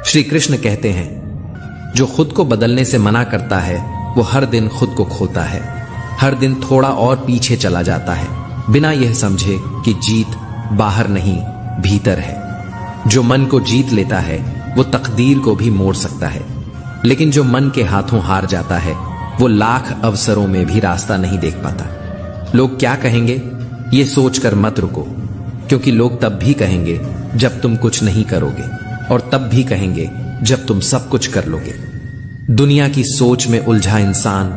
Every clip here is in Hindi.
श्री कृष्ण कहते हैं, जो खुद को बदलने से मना करता है वो हर दिन खुद को खोता है, हर दिन थोड़ा और पीछे चला जाता है, बिना यह समझे कि जीत बाहर नहीं भीतर है। जो मन को जीत लेता है वो तकदीर को भी मोड़ सकता है, लेकिन जो मन के हाथों हार जाता है वो लाख अवसरों में भी रास्ता नहीं देख पाता। लोग क्या कहेंगे ये सोचकर मत रुको, क्योंकि लोग तब भी कहेंगे जब तुम कुछ नहीं करोगे, और तब भी कहेंगे जब तुम सब कुछ कर लोगे। दुनिया की सोच में उलझा इंसान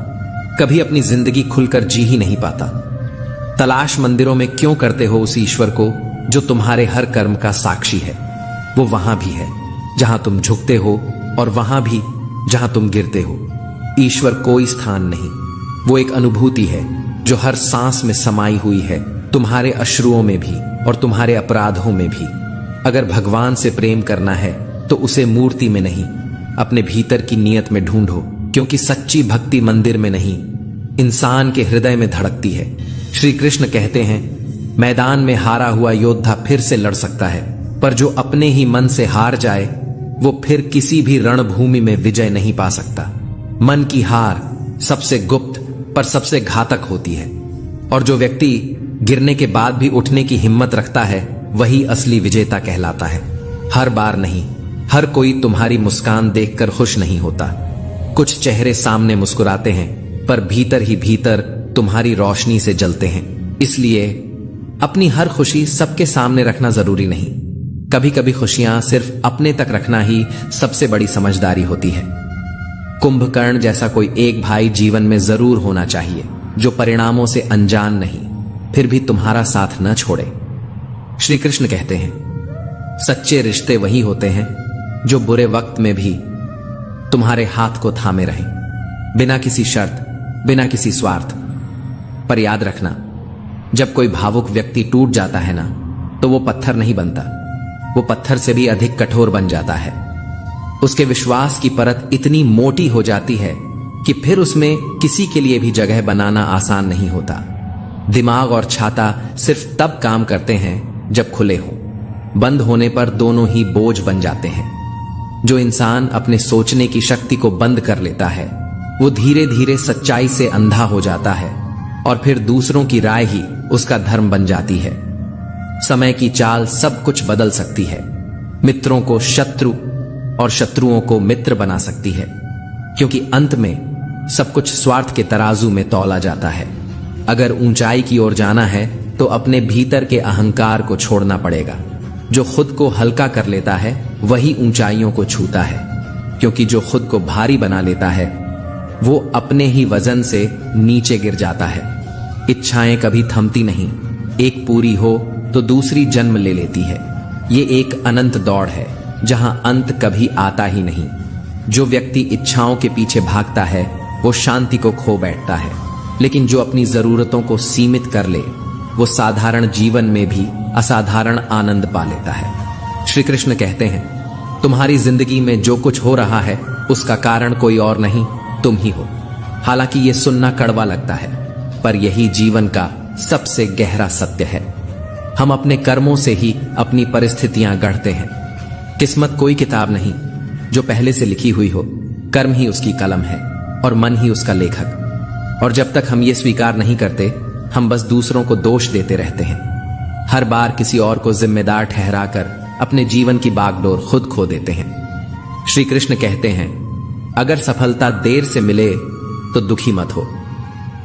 कभी अपनी जिंदगी खुलकर जी ही नहीं पाता। तलाश मंदिरों में क्यों करते हो उस ईश्वर को जो तुम्हारे हर कर्म का साक्षी है। वो वहां भी है जहां तुम झुकते हो और वहां भी जहां तुम गिरते हो। ईश्वर कोई स्थान नहीं, वो एक अनुभूति है जो हर सांस में समाई हुई है, तुम्हारे अश्रुओं में भी और तुम्हारे अपराधों में भी। अगर भगवान से प्रेम करना है तो उसे मूर्ति में नहीं, अपने भीतर की नीयत में ढूंढो, क्योंकि सच्ची भक्ति मंदिर में नहीं इंसान के हृदय में धड़कती है। श्री कृष्ण कहते हैं, मैदान में हारा हुआ योद्धा फिर से लड़ सकता है, पर जो अपने ही मन से हार जाए वो फिर किसी भी रणभूमि में विजय नहीं पा सकता। मन की हार सबसे गुप्त पर सबसे घातक होती है, और जो व्यक्ति गिरने के बाद भी उठने की हिम्मत रखता है वही असली विजेता कहलाता है। हर बार नहीं, हर कोई तुम्हारी मुस्कान देखकर खुश नहीं होता। कुछ चेहरे सामने मुस्कुराते हैं पर भीतर ही भीतर तुम्हारी रोशनी से जलते हैं। इसलिए अपनी हर खुशी सबके सामने रखना जरूरी नहीं। कभी कभी खुशियां सिर्फ अपने तक रखना ही सबसे बड़ी समझदारी होती है। कुंभकर्ण जैसा कोई एक भाई जीवन में जरूर होना चाहिए, जो परिणामों से अनजान नहीं, फिर भी तुम्हारा साथ न छोड़े। श्री कृष्ण कहते हैं, सच्चे रिश्ते वही होते हैं जो बुरे वक्त में भी तुम्हारे हाथ को थामे रहें, बिना किसी शर्त, बिना किसी स्वार्थ। पर याद रखना, जब कोई भावुक व्यक्ति टूट जाता है ना, तो वो पत्थर नहीं बनता, वो पत्थर से भी अधिक कठोर बन जाता है। उसके विश्वास की परत इतनी मोटी हो जाती है कि फिर उसमें किसी के लिए भी जगह बनाना आसान नहीं होता। दिमाग और छाता सिर्फ तब काम करते हैं जब खुले हों, बंद होने पर दोनों ही बोझ बन जाते हैं। जो इंसान अपने सोचने की शक्ति को बंद कर लेता है वो धीरे धीरे सच्चाई से अंधा हो जाता है, और फिर दूसरों की राय ही उसका धर्म बन जाती है। समय की चाल सब कुछ बदल सकती है, मित्रों को शत्रु और शत्रुओं को मित्र बना सकती है, क्योंकि अंत में सब कुछ स्वार्थ के तराजू में तौला जाता है। अगर ऊंचाई की ओर जाना है तो अपने भीतर के अहंकार को छोड़ना पड़ेगा। जो खुद को हल्का कर लेता है वही ऊंचाइयों को छूता है, क्योंकि जो खुद को भारी बना लेता है वो अपने ही वजन से नीचे गिर जाता है। इच्छाएं कभी थमती नहीं, एक पूरी हो तो दूसरी जन्म ले लेती है। ये एक अनंत दौड़ है जहां अंत कभी आता ही नहीं। जो व्यक्ति इच्छाओं के पीछे भागता है वो शांति को खो बैठता है, लेकिन जो अपनी जरूरतों को सीमित कर ले वो साधारण जीवन में भी असाधारण आनंद पा लेता है। श्री कृष्ण कहते हैं, तुम्हारी जिंदगी में जो कुछ हो रहा है उसका कारण कोई और नहीं, तुम ही हो। हालांकि ये सुनना कड़वा लगता है, पर यही जीवन का सबसे गहरा सत्य है। हम अपने कर्मों से ही अपनी परिस्थितियां गढ़ते हैं। किस्मत कोई किताब नहीं जो पहले से लिखी हुई हो, कर्म ही उसकी कलम है और मन ही उसका लेखक। और जब तक हम ये स्वीकार नहीं करते, हम बस दूसरों को दोष देते रहते हैं। हर बार किसी और को जिम्मेदार ठहराकर अपने जीवन की बागडोर खुद खो देते हैं। श्री कृष्ण कहते हैं, अगर सफलता देर से मिले तो दुखी मत हो,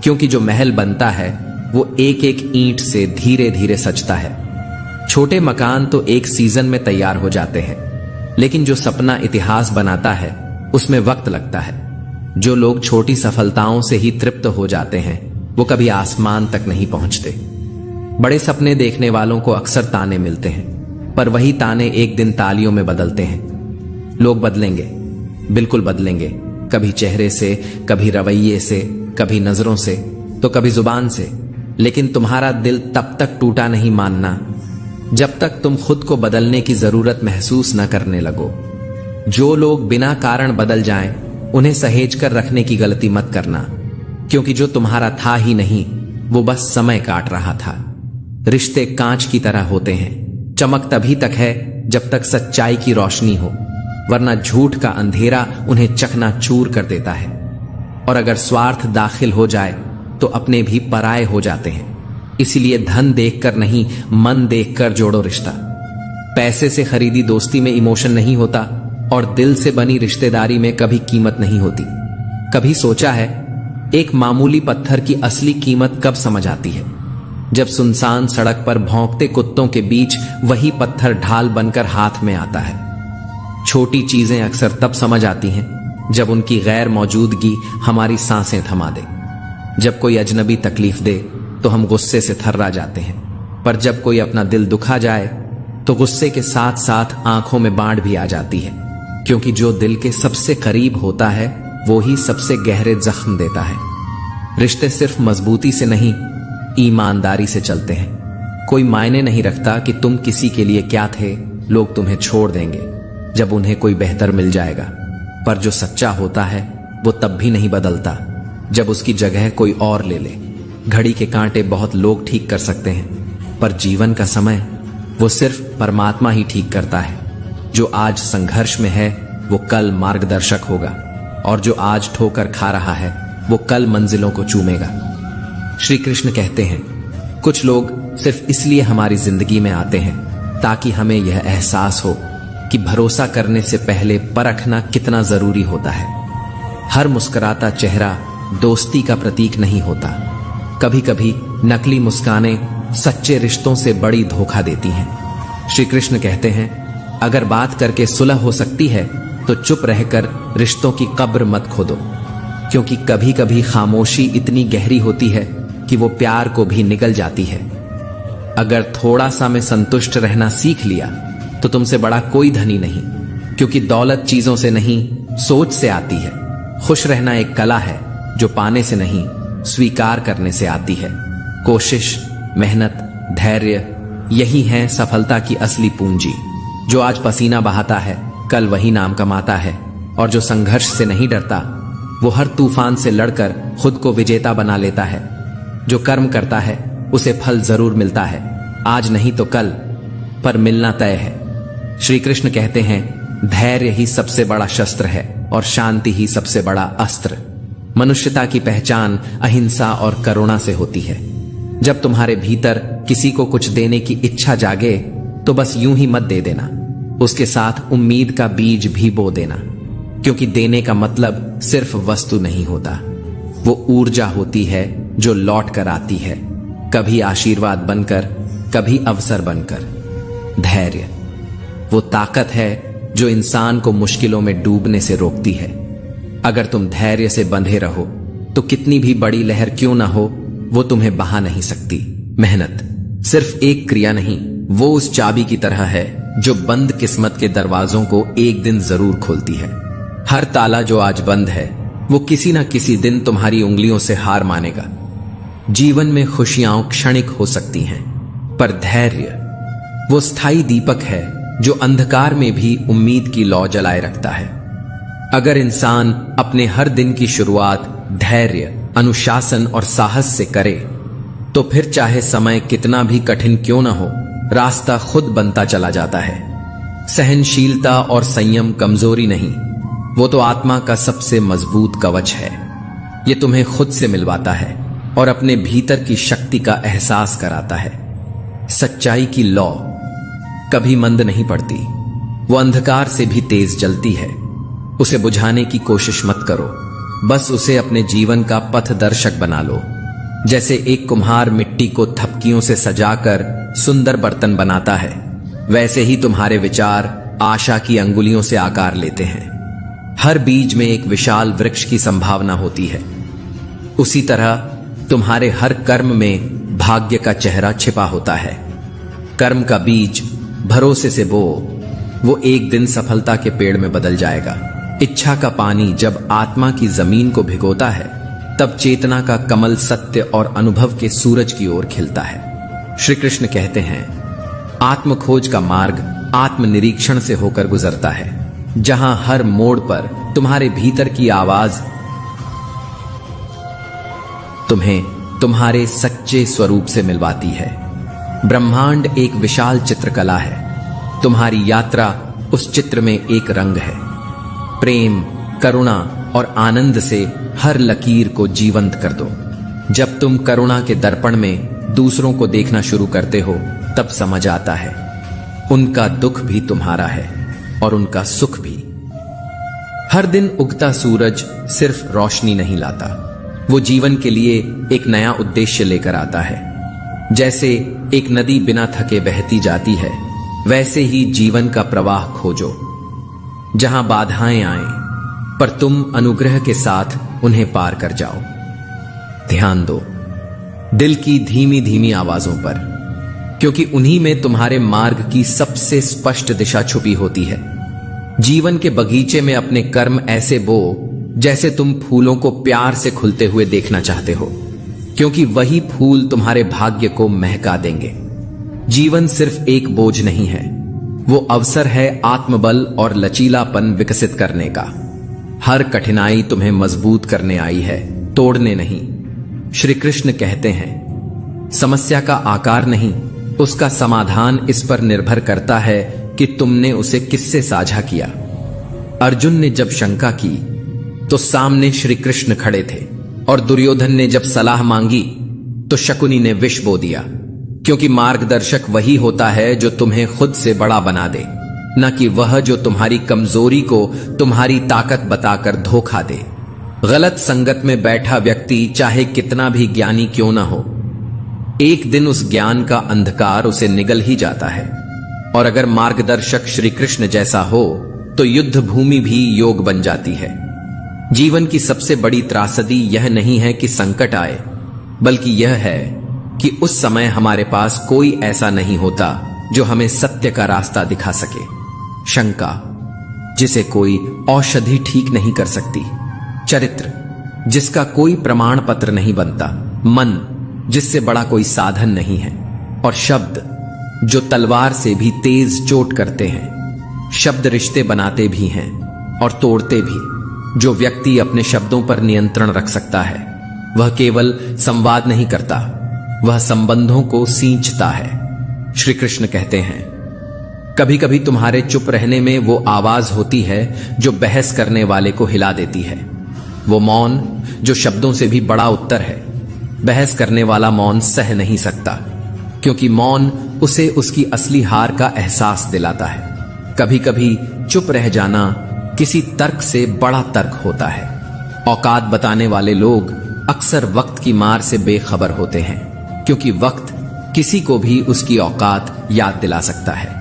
क्योंकि जो महल बनता है वो एक एक ईंट से धीरे धीरे सजता है। छोटे मकान तो एक सीजन में तैयार हो जाते हैं, लेकिन जो सपना इतिहास बनाता है उसमें वक्त लगता है। जो लोग छोटी सफलताओं से ही तृप्त हो जाते हैं वो कभी आसमान तक नहीं पहुंचते। बड़े सपने देखने वालों को अक्सर ताने मिलते हैं, पर वही ताने एक दिन तालियों में बदलते हैं। लोग बदलेंगे, बिल्कुल बदलेंगे, कभी चेहरे से, कभी रवैये से, कभी नजरों से, तो कभी जुबान से, लेकिन तुम्हारा दिल तब तक टूटा नहीं मानना जब तक तुम खुद को बदलने की जरूरत महसूस न करने लगो। जो लोग बिना कारण बदल जाएं, उन्हें सहेज कर रखने की गलती मत करना, क्योंकि जो तुम्हारा था ही नहीं वो बस समय काट रहा था। रिश्ते कांच की तरह होते हैं, चमक तभी तक है जब तक सच्चाई की रोशनी हो। वरना झूठ का अंधेरा उन्हें चकनाचूर कर देता है। और अगर स्वार्थ दाखिल हो जाए तो अपने भी पराये हो जाते हैं। इसीलिए धन देखकर नहीं, मन देखकर जोड़ो रिश्ता। पैसे से खरीदी दोस्ती में इमोशन नहीं होता और दिल से बनी रिश्तेदारी में कभी कीमत नहीं होती। कभी सोचा है एक मामूली पत्थर की असली कीमत कब समझ आती है? जब सुनसान सड़क पर भौंकते कुत्तों के बीच वही पत्थर ढाल बनकर हाथ में आता है। छोटी चीजें अक्सर तब समझ आती हैं जब उनकी गैर मौजूदगी हमारी सांसें थमा दे। जब कोई अजनबी तकलीफ दे तो हम गुस्से से थर्रा जाते हैं, पर जब कोई अपना दिल दुखा जाए तो गुस्से के साथ साथ आंखों में बाढ़ भी आ जाती है, क्योंकि जो दिल के सबसे करीब होता है वो ही सबसे गहरे जख्म देता है। रिश्ते सिर्फ मजबूती से नहीं, ईमानदारी से चलते हैं। कोई मायने नहीं रखता कि तुम किसी के लिए क्या थे, लोग तुम्हें छोड़ देंगे जब उन्हें कोई बेहतर मिल जाएगा। पर जो सच्चा होता है वो तब भी नहीं बदलता जब उसकी जगह कोई और ले ले। घड़ी के कांटे बहुत लोग ठीक कर सकते हैं, पर जीवन का समय वो सिर्फ परमात्मा ही ठीक करता है। जो आज संघर्ष में है वो कल मार्गदर्शक होगा, और जो आज ठोकर खा रहा है वो कल मंजिलों को चूमेगा। श्री कृष्ण कहते हैं, कुछ लोग सिर्फ इसलिए हमारी जिंदगी में आते हैं ताकि हमें यह एहसास हो कि भरोसा करने से पहले परखना कितना जरूरी होता है। हर मुस्कुराता चेहरा दोस्ती का प्रतीक नहीं होता। कभी कभी नकली मुस्कानें सच्चे रिश्तों से बड़ी धोखा देती हैं। श्री कृष्ण कहते हैं, अगर बात करके सुलह हो सकती है तो चुप रहकर रिश्तों की कब्र मत खोदो, क्योंकि कभी कभी खामोशी इतनी गहरी होती है कि वो प्यार को भी निगल जाती है। अगर थोड़ा सा में संतुष्ट रहना सीख लिया तो तुमसे बड़ा कोई धनी नहीं, क्योंकि दौलत चीजों से नहीं, सोच से आती है। खुश रहना एक कला है जो पाने से नहीं, स्वीकार करने से आती है। कोशिश, मेहनत, धैर्य, यही है सफलता की असली पूंजी। जो आज पसीना बहाता है कल वही नाम कमाता है, और जो संघर्ष से नहीं डरता वो हर तूफान से लड़कर खुद को विजेता बना लेता है। जो कर्म करता है उसे फल जरूर मिलता है, आज नहीं तो कल, पर मिलना तय है। श्री कृष्ण कहते हैं, धैर्य ही सबसे बड़ा शस्त्र है और शांति ही सबसे बड़ा अस्त्र। मनुष्यता की पहचान अहिंसा और करुणा से होती है। जब तुम्हारे भीतर किसी को कुछ देने की इच्छा जागे तो बस यूं ही मत दे देना, उसके साथ उम्मीद का बीज भी बो देना, क्योंकि देने का मतलब सिर्फ वस्तु नहीं होता, वो ऊर्जा होती है जो लौट कर आती है, कभी आशीर्वाद बनकर, कभी अवसर बनकर। धैर्य वो ताकत है जो इंसान को मुश्किलों में डूबने से रोकती है। अगर तुम धैर्य से बंधे रहो तो कितनी भी बड़ी लहर क्यों ना हो, वो तुम्हें बहा नहीं सकती। मेहनत सिर्फ एक क्रिया नहीं, वो उस चाबी की तरह है जो बंद किस्मत के दरवाजों को एक दिन जरूर खोलती है। हर ताला जो आज बंद है वो किसी ना किसी दिन तुम्हारी उंगलियों से हार मानेगा। जीवन में खुशियां क्षणिक हो सकती हैं, पर धैर्य वो स्थायी दीपक है जो अंधकार में भी उम्मीद की लौ जलाए रखता है। अगर इंसान अपने हर दिन की शुरुआत धैर्य, अनुशासन और साहस से करे तो फिर चाहे समय कितना भी कठिन क्यों ना हो, रास्ता खुद बनता चला जाता है। सहनशीलता और संयम कमजोरी नहीं, वो तो आत्मा का सबसे मजबूत कवच है। ये तुम्हें खुद से मिलवाता है और अपने भीतर की शक्ति का एहसास कराता है। सच्चाई की लौ कभी मंद नहीं पड़ती, वो अंधकार से भी तेज जलती है। उसे बुझाने की कोशिश मत करो, बस उसे अपने जीवन का पथदर्शक बना लो। जैसे एक कुम्हार मिट्टी को थपकियों से सजाकर सुंदर बर्तन बनाता है, वैसे ही तुम्हारे विचार आशा की अंगुलियों से आकार लेते हैं। हर बीज में एक विशाल वृक्ष की संभावना होती है। उसी तरह तुम्हारे हर कर्म में भाग्य का चेहरा छिपा होता है। कर्म का बीज भरोसे से बो, वो एक दिन सफलता के पेड़ में बदल जाएगा। इच्छा का पानी जब आत्मा की जमीन को भिगोता है, तब चेतना का कमल सत्य और अनुभव के सूरज की ओर खिलता है। श्री कृष्ण कहते हैं, आत्मखोज का मार्ग आत्मनिरीक्षण से होकर गुजरता है, जहां हर मोड़ पर तुम्हारे भीतर की आवाज तुम्हें तुम्हारे सच्चे स्वरूप से मिलवाती है। ब्रह्मांड एक विशाल चित्रकला है। तुम्हारी यात्रा उस चित्र में एक रंग है। प्रेम, करुणा और आनंद से हर लकीर को जीवंत कर दो। जब तुम करुणा के दर्पण में दूसरों को देखना शुरू करते हो, तब समझ आता है उनका दुख भी तुम्हारा है और उनका सुख भी। हर दिन उगता सूरज सिर्फ रोशनी नहीं लाता, वो जीवन के लिए एक नया उद्देश्य लेकर आता है। जैसे एक नदी बिना थके बहती जाती है, वैसे ही जीवन का प्रवाह खोजो। जहां बाधाएं आए, पर तुम अनुग्रह के साथ उन्हें पार कर जाओ। ध्यान दो दिल की धीमी धीमी आवाजों पर, क्योंकि उन्हीं में तुम्हारे मार्ग की सबसे स्पष्ट दिशा छुपी होती है। जीवन के बगीचे में अपने कर्म ऐसे बो जैसे तुम फूलों को प्यार से खुलते हुए देखना चाहते हो, क्योंकि वही फूल तुम्हारे भाग्य को महका देंगे। जीवन सिर्फ एक बोझ नहीं है, वो अवसर है आत्मबल और लचीलापन विकसित करने का। हर कठिनाई तुम्हें मजबूत करने आई है, तोड़ने नहीं। श्री कृष्ण कहते हैं, समस्या का आकार नहीं, उसका समाधान इस पर निर्भर करता है कि तुमने उसे किससे साझा किया। अर्जुन ने जब शंका की तो सामने श्री कृष्ण खड़े थे, और दुर्योधन ने जब सलाह मांगी तो शकुनी ने विष बो दिया, क्योंकि मार्गदर्शक वही होता है जो तुम्हें खुद से बड़ा बना दे, न कि वह जो तुम्हारी कमजोरी को तुम्हारी ताकत बताकर धोखा दे। गलत संगत में बैठा व्यक्ति चाहे कितना भी ज्ञानी क्यों ना हो, एक दिन उस ज्ञान का अंधकार उसे निगल ही जाता है। और अगर मार्गदर्शक श्री कृष्ण जैसा हो तो युद्ध भूमि भी योग बन जाती है। जीवन की सबसे बड़ी त्रासदी यह नहीं है कि संकट आए, बल्कि यह है कि उस समय हमारे पास कोई ऐसा नहीं होता जो हमें सत्य का रास्ता दिखा सके। शंका, जिसे कोई औषधि ठीक नहीं कर सकती। चरित्र, जिसका कोई प्रमाण पत्र नहीं बनता। मन, जिससे बड़ा कोई साधन नहीं है। और शब्द, जो तलवार से भी तेज चोट करते हैं। शब्द रिश्ते बनाते भी हैं और तोड़ते भी। जो व्यक्ति अपने शब्दों पर नियंत्रण रख सकता है, वह केवल संवाद नहीं करता, वह संबंधों को सींचता है। श्री कृष्ण कहते हैं, कभी कभी तुम्हारे चुप रहने में वो आवाज होती है जो बहस करने वाले को हिला देती है। वो मौन जो शब्दों से भी बड़ा उत्तर है। बहस करने वाला मौन सह नहीं सकता, क्योंकि मौन उसे उसकी असली हार का एहसास दिलाता है। कभी कभी चुप रह जाना किसी तर्क से बड़ा तर्क होता है। औकात बताने वाले लोग अक्सर वक्त की मार से बेखबर होते हैं, क्योंकि वक्त किसी को भी उसकी औकात याद दिला सकता है।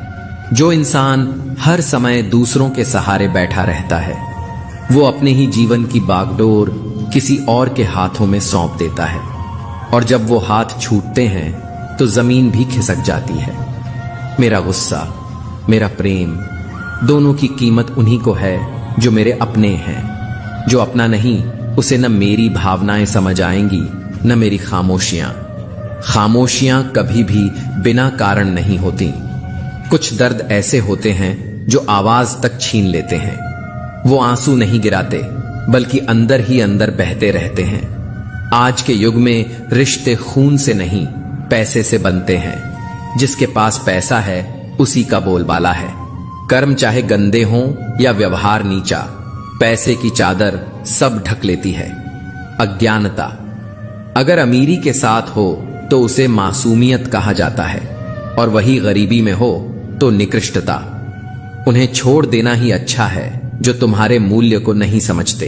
जो इंसान हर समय दूसरों के सहारे बैठा रहता है, वो अपने ही जीवन की बागडोर किसी और के हाथों में सौंप देता है, और जब वो हाथ छूटते हैं तो जमीन भी खिसक जाती है। मेरा गुस्सा, मेरा प्रेम, दोनों की कीमत उन्हीं को है जो मेरे अपने हैं। जो अपना नहीं, उसे न मेरी भावनाएं समझ आएंगी न मेरी खामोशियां। खामोशियां कभी भी बिना कारण नहीं होती। कुछ दर्द ऐसे होते हैं जो आवाज तक छीन लेते हैं। वो आंसू नहीं गिराते, बल्कि अंदर ही अंदर बहते रहते हैं। आज के युग में रिश्ते खून से नहीं, पैसे से बनते हैं। जिसके पास पैसा है उसी का बोलबाला है। कर्म चाहे गंदे हों या व्यवहार नीचा, पैसे की चादर सब ढक लेती है। अज्ञानता अगर अमीरी के साथ हो तो उसे मासूमियत कहा जाता है, और वही गरीबी में हो तो निकृष्टता। उन्हें छोड़ देना ही अच्छा है जो तुम्हारे मूल्य को नहीं समझते।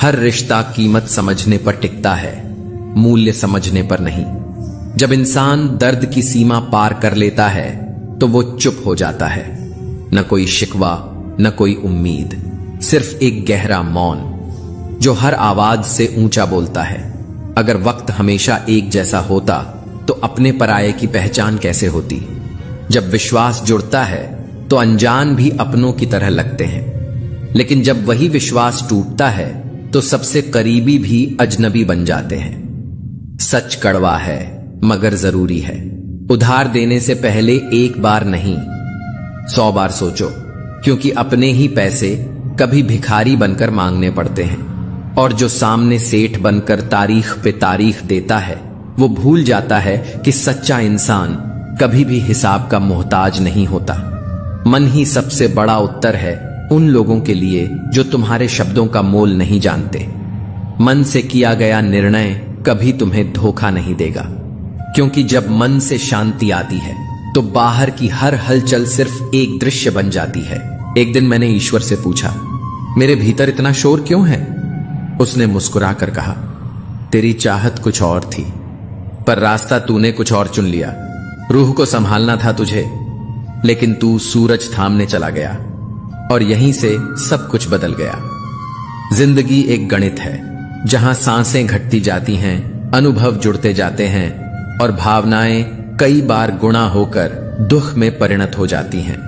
हर रिश्ता कीमत समझने पर टिकता है, मूल्य समझने पर नहीं। जब इंसान दर्द की सीमा पार कर लेता है तो वो चुप हो जाता है। न कोई शिकवा, न कोई उम्मीद, सिर्फ एक गहरा मौन जो हर आवाज से ऊंचा बोलता है। अगर वक्त हमेशा एक जैसा होता तो अपने पराये की पहचान कैसे होती। जब विश्वास जुड़ता है तो अनजान भी अपनों की तरह लगते हैं, लेकिन जब वही विश्वास टूटता है तो सबसे करीबी भी अजनबी बन जाते हैं। सच कड़वा है मगर जरूरी है। उधार देने से पहले एक बार नहीं, 100 बार सोचो, क्योंकि अपने ही पैसे कभी भिखारी बनकर मांगने पड़ते हैं। और जो सामने सेठ बनकर तारीख पे तारीख देता है, वो भूल जाता है कि सच्चा इंसान कभी भी हिसाब का मोहताज नहीं होता। मन ही सबसे बड़ा उत्तर है उन लोगों के लिए जो तुम्हारे शब्दों का मोल नहीं जानते। मन से किया गया निर्णय कभी तुम्हें धोखा नहीं देगा, क्योंकि जब मन से शांति आती है तो बाहर की हर हलचल सिर्फ एक दृश्य बन जाती है। एक दिन मैंने ईश्वर से पूछा, मेरे भीतर इतना शोर क्यों है? उसने मुस्कुराकर कहा, तेरी चाहत कुछ और थी, पर रास्ता तूने कुछ और चुन लिया। रूह को संभालना था तुझे, लेकिन तू सूरज थामने चला गया और यहीं से सब कुछ बदल गया। जिंदगी एक गणित है जहां सांसें घटती जाती हैं, अनुभव जुड़ते जाते हैं और भावनाएं कई बार गुणा होकर दुख में परिणत हो जाती हैं।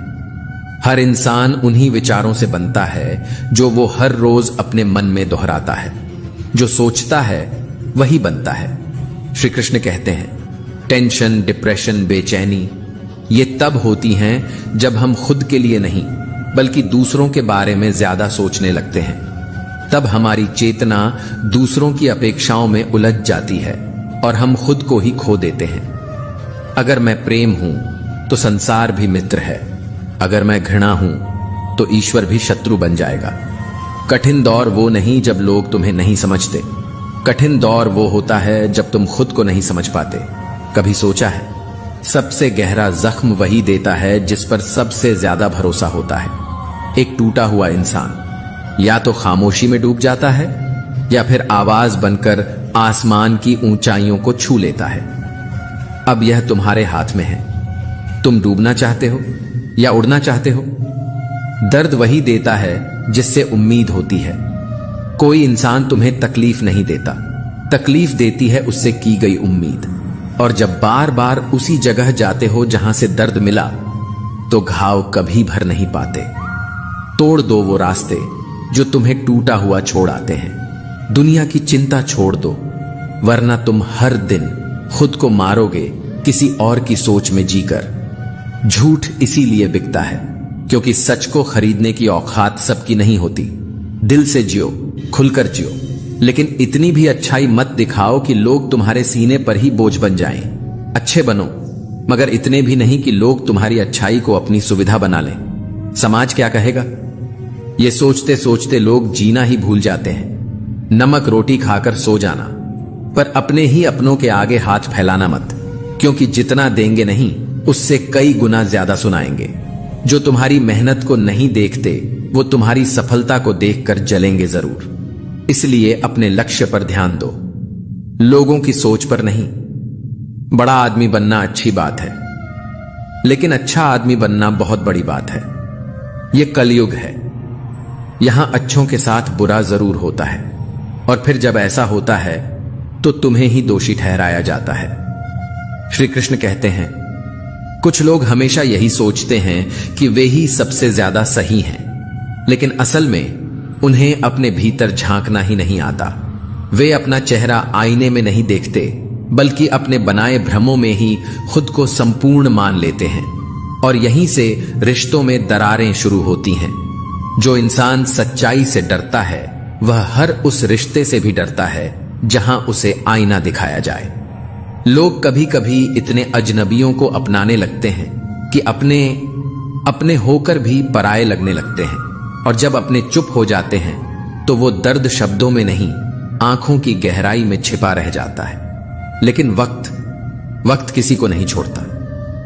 हर इंसान उन्हीं विचारों से बनता है जो वो हर रोज अपने मन में दोहराता है। जो सोचता है वही बनता है। श्री कृष्ण कहते हैं, टेंशन, डिप्रेशन, बेचैनी ये तब होती हैं जब हम खुद के लिए नहीं बल्कि दूसरों के बारे में ज्यादा सोचने लगते हैं। तब हमारी चेतना दूसरों की अपेक्षाओं में उलझ जाती है और हम खुद को ही खो देते हैं। अगर मैं प्रेम हूं तो संसार भी मित्र है, अगर मैं घृणा हूं तो ईश्वर भी शत्रु बन जाएगा। कठिन दौर वो नहीं जब लोग तुम्हें नहीं समझते, कठिन दौर वो होता है जब तुम खुद को नहीं समझ पाते। कभी सोचा है, सबसे गहरा जख्म वही देता है जिस पर सबसे ज्यादा भरोसा होता है। एक टूटा हुआ इंसान या तो खामोशी में डूब जाता है या फिर आवाज बनकर आसमान की ऊंचाइयों को छू लेता है। अब यह तुम्हारे हाथ में है, तुम डूबना चाहते हो या उड़ना चाहते हो। दर्द वही देता है जिससे उम्मीद होती है। कोई इंसान तुम्हें तकलीफ नहीं देता, तकलीफ देती है उससे की गई उम्मीद। और जब बार बार उसी जगह जाते हो जहां से दर्द मिला तो घाव कभी भर नहीं पाते। तोड़ दो वो रास्ते जो तुम्हें टूटा हुआ छोड़ आते हैं। दुनिया की चिंता छोड़ दो, वरना तुम हर दिन खुद को मारोगे किसी और की सोच में जीकर। झूठ इसीलिए बिकता है क्योंकि सच को खरीदने की औकात सबकी नहीं होती। दिल से जियो, खुलकर जियो, लेकिन इतनी भी अच्छाई मत दिखाओ कि लोग तुम्हारे सीने पर ही बोझ बन जाएं। अच्छे बनो, मगर इतने भी नहीं कि लोग तुम्हारी अच्छाई को अपनी सुविधा बना लें। समाज क्या कहेगा, ये सोचते सोचते लोग जीना ही भूल जाते हैं। नमक रोटी खाकर सो जाना, पर अपने ही अपनों के आगे हाथ फैलाना मत, क्योंकि जितना देंगे नहीं उससे कई गुना ज्यादा सुनाएंगे। जो तुम्हारी मेहनत को नहीं देखते वो तुम्हारी सफलता को देखकर जलेंगे जरूर। इसलिए अपने लक्ष्य पर ध्यान दो, लोगों की सोच पर नहीं। बड़ा आदमी बनना अच्छी बात है, लेकिन अच्छा आदमी बनना बहुत बड़ी बात है। यह कलयुग है, यहां अच्छों के साथ बुरा जरूर होता है, और फिर जब ऐसा होता है तो तुम्हें ही दोषी ठहराया जाता है। श्री कृष्ण कहते हैं, कुछ लोग हमेशा यही सोचते हैं कि वे ही सबसे ज्यादा सही हैं, लेकिन असल में उन्हें अपने भीतर झांकना ही नहीं आता। वे अपना चेहरा आईने में नहीं देखते, बल्कि अपने बनाए भ्रमों में ही खुद को संपूर्ण मान लेते हैं, और यहीं से रिश्तों में दरारें शुरू होती हैं। जो इंसान सच्चाई से डरता है वह हर उस रिश्ते से भी डरता है जहां उसे आईना दिखाया जाए। लोग कभी कभी इतने अजनबियों को अपनाने लगते हैं कि अपने होकर भी पराये लगने लगते हैं, और जब अपने चुप हो जाते हैं तो वो दर्द शब्दों में नहीं आंखों की गहराई में छिपा रह जाता है। लेकिन वक्त किसी को नहीं छोड़ता।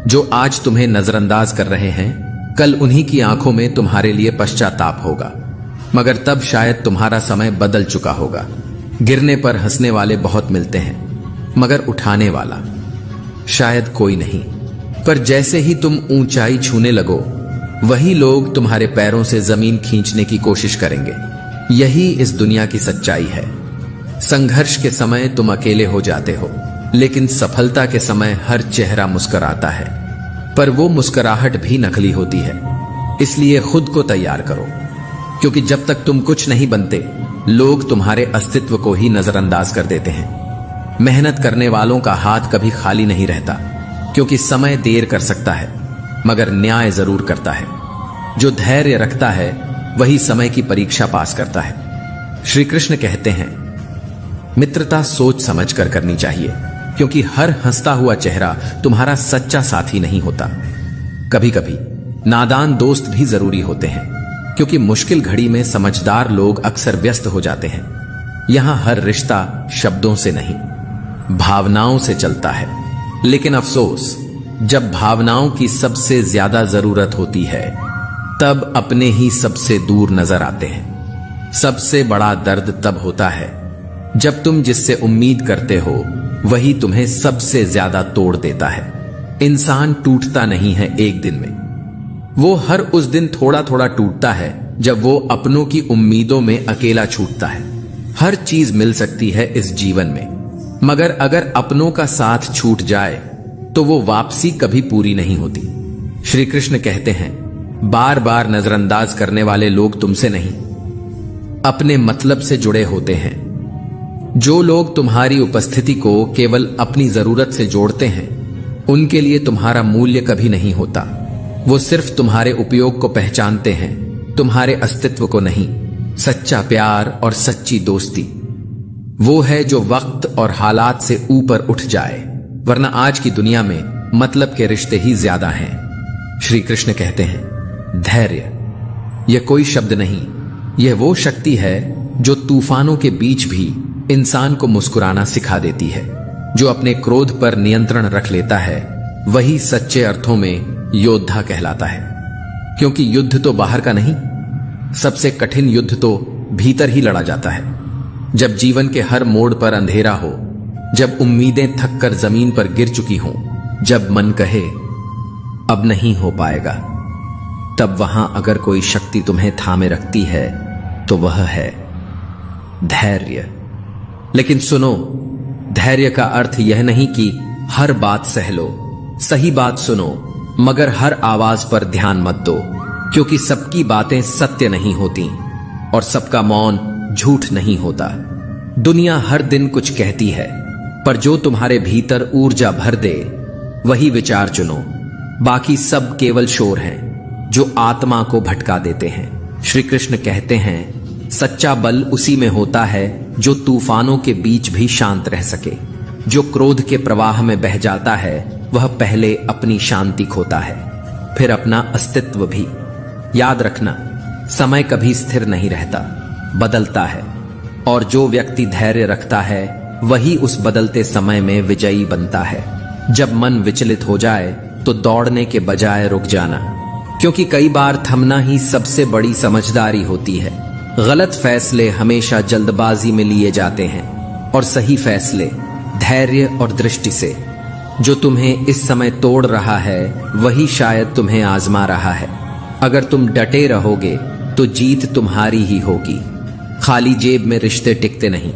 जो आज तुम्हें नजरअंदाज कर रहे हैं, कल उन्हीं की आंखों में तुम्हारे लिए पश्चाताप होगा, मगर तब शायद तुम्हारा समय बदल चुका होगा। गिरने पर हंसने वाले बहुत मिलते हैं, मगर उठाने वाला शायद कोई नहीं। पर जैसे ही तुम ऊंचाई छूने लगो, वही लोग तुम्हारे पैरों से जमीन खींचने की कोशिश करेंगे। यही इस दुनिया की सच्चाई है। संघर्ष के समय तुम अकेले हो जाते हो, लेकिन सफलता के समय हर चेहरा मुस्कुराता है, पर वो मुस्कुराहट भी नकली होती है। इसलिए खुद को तैयार करो, क्योंकि जब तक तुम कुछ नहीं बनते, लोग तुम्हारे अस्तित्व को ही नजरअंदाज कर देते हैं। मेहनत करने वालों का हाथ कभी खाली नहीं रहता, क्योंकि समय देर कर सकता है मगर न्याय जरूर करता है। जो धैर्य रखता है वही समय की परीक्षा पास करता है। श्री कृष्ण कहते हैं, मित्रता सोच समझ कर करनी चाहिए, क्योंकि हर हंसता हुआ चेहरा तुम्हारा सच्चा साथी नहीं होता। कभी कभी नादान दोस्त भी जरूरी होते हैं, क्योंकि मुश्किल घड़ी में समझदार लोग अक्सर व्यस्त हो जाते हैं। यहां हर रिश्ता शब्दों से नहीं, भावनाओं से चलता है। लेकिन अफसोस, जब भावनाओं की सबसे ज्यादा जरूरत होती है, तब अपने ही सबसे दूर नजर आते हैं। सबसे बड़ा दर्द तब होता है जब तुम जिससे उम्मीद करते हो वही तुम्हें सबसे ज्यादा तोड़ देता है। इंसान टूटता नहीं है एक दिन में, वो हर उस दिन थोड़ा थोड़ा टूटता है जब वो अपनों की उम्मीदों में अकेला छूटता है। हर चीज मिल सकती है इस जीवन में, मगर अगर अपनों का साथ छूट जाए तो वो वापसी कभी पूरी नहीं होती। श्री कृष्ण कहते हैं, बार बार नजरअंदाज करने वाले लोग तुमसे नहीं, अपने मतलब से जुड़े होते हैं। जो लोग तुम्हारी उपस्थिति को केवल अपनी जरूरत से जोड़ते हैं, उनके लिए तुम्हारा मूल्य कभी नहीं होता। वो सिर्फ तुम्हारे उपयोग को पहचानते हैं, तुम्हारे अस्तित्व को नहीं। सच्चा प्यार और सच्ची दोस्ती वो है जो वक्त और हालात से ऊपर उठ जाए, वरना आज की दुनिया में मतलब के रिश्ते ही ज्यादा हैं। श्री कृष्ण कहते हैं, धैर्य यह कोई शब्द नहीं, यह वो शक्ति है जो तूफानों के बीच भी इंसान को मुस्कुराना सिखा देती है। जो अपने क्रोध पर नियंत्रण रख लेता है वही सच्चे अर्थों में योद्धा कहलाता है। क्योंकि युद्ध तो बाहर का नहीं, सबसे कठिन युद्ध तो भीतर ही लड़ा जाता है। जब जीवन के हर मोड़ पर अंधेरा हो, जब उम्मीदें थक कर जमीन पर गिर चुकी हों, जब मन कहे अब नहीं हो पाएगा, तब वहां अगर कोई शक्ति तुम्हें थामे रखती है तो वह है धैर्य। लेकिन सुनो, धैर्य का अर्थ यह नहीं कि हर बात सह लो। सही बात सुनो, मगर हर आवाज पर ध्यान मत दो, क्योंकि सबकी बातें सत्य नहीं होती और सबका मौन झूठ नहीं होता। दुनिया हर दिन कुछ कहती है, पर जो तुम्हारे भीतर ऊर्जा भर दे वही विचार चुनो। बाकी सब केवल शोर हैं जो आत्मा को भटका देते हैं। श्री कृष्ण कहते हैं, सच्चा बल उसी में होता है जो तूफानों के बीच भी शांत रह सके। जो क्रोध के प्रवाह में बह जाता है वह पहले अपनी शांति खोता है, फिर अपना अस्तित्व भी। याद रखना, समय कभी स्थिर नहीं रहता, बदलता है, और जो व्यक्ति धैर्य रखता है वही उस बदलते समय में विजयी बनता है। जब मन विचलित हो जाए तो दौड़ने के बजाय रुक जाना, क्योंकि कई बार थमना ही सबसे बड़ी समझदारी होती है। गलत फैसले हमेशा जल्दबाजी में लिए जाते हैं और सही फैसले धैर्य और दृष्टि से। जो तुम्हें इस समय तोड़ रहा है वही शायद तुम्हें आजमा रहा है। अगर तुम डटे रहोगे तो जीत तुम्हारी ही होगी। खाली जेब में रिश्ते टिकते नहीं,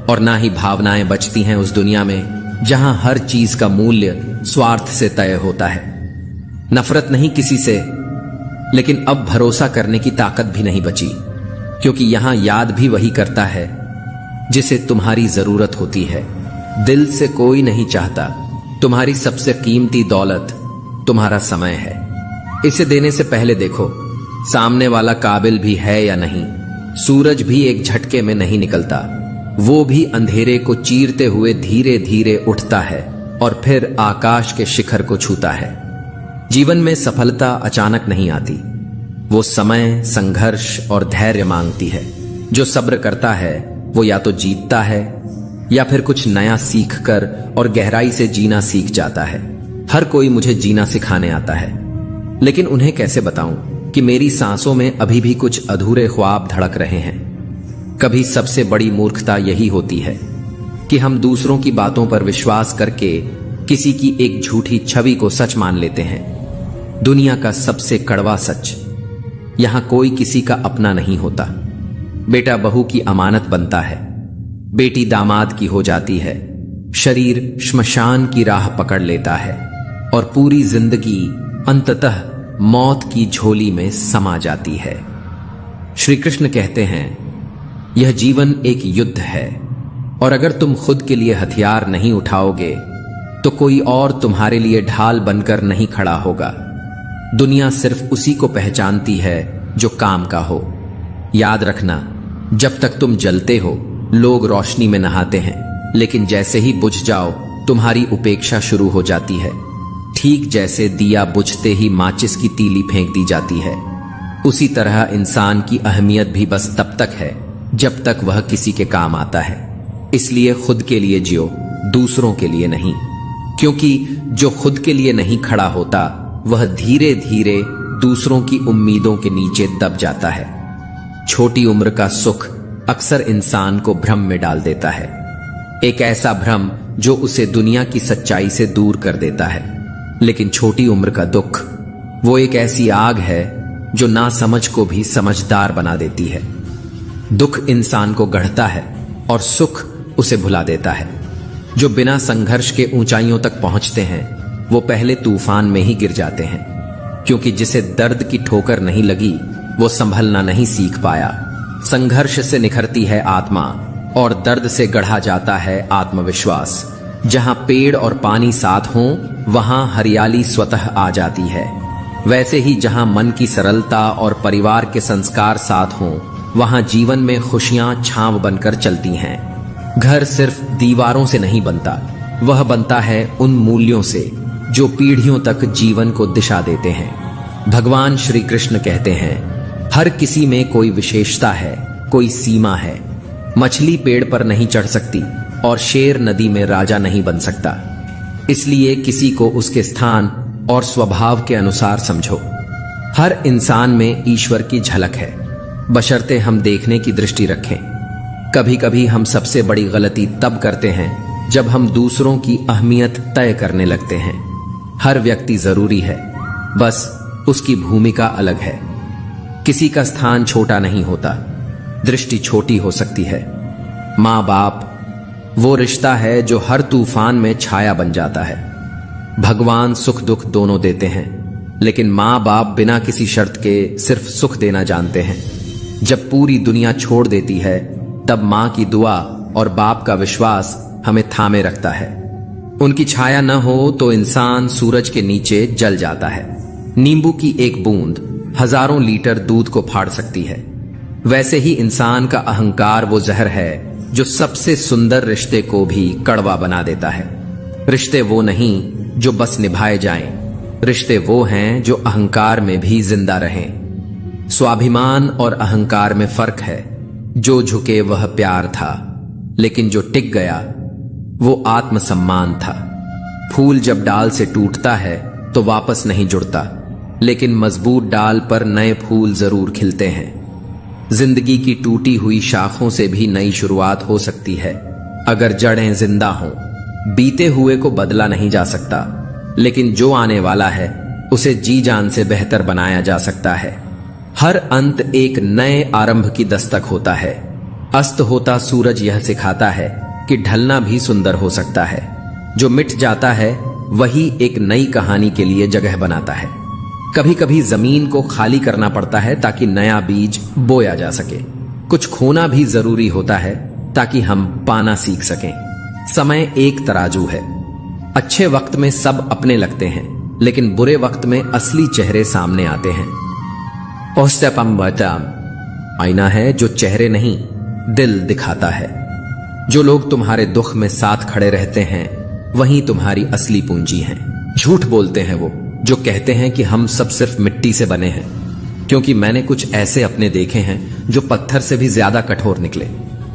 और ना ही भावनाएं बचती हैं उस दुनिया में जहां हर चीज का मूल्य स्वार्थ से तय होता है। नफरत नहीं किसी से, लेकिन अब भरोसा करने की ताकत भी नहीं बची, क्योंकि यहां याद भी वही करता है जिसे तुम्हारी जरूरत होती है। दिल से कोई नहीं चाहता। तुम्हारी सबसे कीमती दौलत तुम्हारा समय है। इसे देने से पहले देखो सामने वाला काबिल भी है या नहीं। सूरज भी एक झटके में नहीं निकलता, वो भी अंधेरे को चीरते हुए धीरे धीरे उठता है और फिर आकाश के शिखर को छूता है। जीवन में सफलता अचानक नहीं आती, वो समय, संघर्ष और धैर्य मांगती है। जो सब्र करता है वो या तो जीतता है या फिर कुछ नया सीखकर और गहराई से जीना सीख जाता है। हर कोई मुझे जीना सिखाने आता है, लेकिन उन्हें कैसे बताऊं कि मेरी सांसों में अभी भी कुछ अधूरे ख्वाब धड़क रहे हैं। कभी सबसे बड़ी मूर्खता यही होती है कि हम दूसरों की बातों पर विश्वास करके किसी की एक झूठी छवि को सच मान लेते हैं। दुनिया का सबसे कड़वा सच, यहां कोई किसी का अपना नहीं होता। बेटा बहू की अमानत बनता है, बेटी दामाद की हो जाती है, शरीर श्मशान की राह पकड़ लेता है और पूरी जिंदगी अंततः मौत की झोली में समा जाती है। श्री कृष्ण कहते हैं, यह जीवन एक युद्ध है और अगर तुम खुद के लिए हथियार नहीं उठाओगे तो कोई और तुम्हारे लिए ढाल बनकर नहीं खड़ा होगा। दुनिया सिर्फ उसी को पहचानती है जो काम का हो। याद रखना, जब तक तुम जलते हो लोग रोशनी में नहाते हैं, लेकिन जैसे ही बुझ जाओ तुम्हारी उपेक्षा शुरू हो जाती है। ठीक जैसे दिया बुझते ही माचिस की तीली फेंक दी जाती है, उसी तरह इंसान की अहमियत भी बस तब तक है जब तक वह किसी के काम आता है। इसलिए खुद के लिए जियो, दूसरों के लिए नहीं, क्योंकि जो खुद के लिए नहीं खड़ा होता वह धीरे धीरे दूसरों की उम्मीदों के नीचे दब जाता है। छोटी उम्र का सुख अक्सर इंसान को भ्रम में डाल देता है, एक ऐसा भ्रम जो उसे दुनिया की सच्चाई से दूर कर देता है। लेकिन छोटी उम्र का दुख वो एक ऐसी आग है जो नासमझ को भी समझदार बना देती है। दुख इंसान को गढ़ता है और सुख उसे भुला देता है। जो बिना संघर्ष के ऊंचाइयों तक पहुंचते हैं वो पहले तूफान में ही गिर जाते हैं, क्योंकि जिसे दर्द की ठोकर नहीं लगी वो संभलना नहीं सीख पाया। संघर्ष से निखरती है आत्मा और दर्द से गढ़ा जाता है आत्मविश्वास। जहां पेड़ और पानी साथ हों वहां हरियाली स्वतः आ जाती है। वैसे ही जहां मन की सरलता और परिवार के संस्कार साथ हों वहां जीवन में खुशियां छांव बनकर चलती हैं। घर सिर्फ दीवारों से नहीं बनता, वह बनता है उन मूल्यों से जो पीढ़ियों तक जीवन को दिशा देते हैं। भगवान श्री कृष्ण कहते हैं, हर किसी में कोई विशेषता है, कोई सीमा है। मछली पेड़ पर नहीं चढ़ सकती और शेर नदी में राजा नहीं बन सकता। इसलिए किसी को उसके स्थान और स्वभाव के अनुसार समझो। हर इंसान में ईश्वर की झलक है, बशर्ते हम देखने की दृष्टि रखें। कभी कभी हम सबसे बड़ी गलती तब करते हैं जब हम दूसरों की अहमियत तय करने लगते हैं। हर व्यक्ति जरूरी है, बस उसकी भूमिका अलग है। किसी का स्थान छोटा नहीं होता, दृष्टि छोटी हो सकती है। माँ बाप वो रिश्ता है जो हर तूफान में छाया बन जाता है। भगवान सुख दुख दोनों देते हैं, लेकिन माँ बाप बिना किसी शर्त के सिर्फ सुख देना जानते हैं। जब पूरी दुनिया छोड़ देती है तब माँ की दुआ और बाप का विश्वास हमें थामे रखता है। उनकी छाया न हो तो इंसान सूरज के नीचे जल जाता है। नींबू की एक बूंद हजारों लीटर दूध को फाड़ सकती है। वैसे ही इंसान का अहंकार वो जहर है जो सबसे सुंदर रिश्ते को भी कड़वा बना देता है। रिश्ते वो नहीं जो बस निभाए जाएं, रिश्ते वो हैं जो अहंकार में भी जिंदा रहें। स्वाभिमान और अहंकार में फर्क है। जो झुके वह प्यार था, लेकिन जो टिक गया वो आत्मसम्मान था। फूल जब डाल से टूटता है तो वापस नहीं जुड़ता, लेकिन मजबूत डाल पर नए फूल जरूर खिलते हैं। जिंदगी की टूटी हुई शाखों से भी नई शुरुआत हो सकती है अगर जड़ें जिंदा हों। बीते हुए को बदला नहीं जा सकता, लेकिन जो आने वाला है उसे जी जान से बेहतर बनाया जा सकता है। हर अंत एक नए आरंभ की दस्तक होता है। अस्त होता सूरज यह सिखाता है कि ढलना भी सुंदर हो सकता है। जो मिट जाता है वही एक नई कहानी के लिए जगह बनाता है। कभी कभी जमीन को खाली करना पड़ता है ताकि नया बीज बोया जा सके। कुछ खोना भी जरूरी होता है ताकि हम पाना सीख सकें। समय एक तराजू है। अच्छे वक्त में सब अपने लगते हैं, लेकिन बुरे वक्त में असली चेहरे सामने आते हैं। आईना है जो चेहरे नहीं दिल दिखाता है। जो लोग तुम्हारे दुख में साथ खड़े रहते हैं वही तुम्हारी असली पूंजी हैं। झूठ बोलते हैं वो जो कहते हैं कि हम सब सिर्फ मिट्टी से बने हैं, क्योंकि मैंने कुछ ऐसे अपने देखे हैं जो पत्थर से भी ज्यादा कठोर निकले।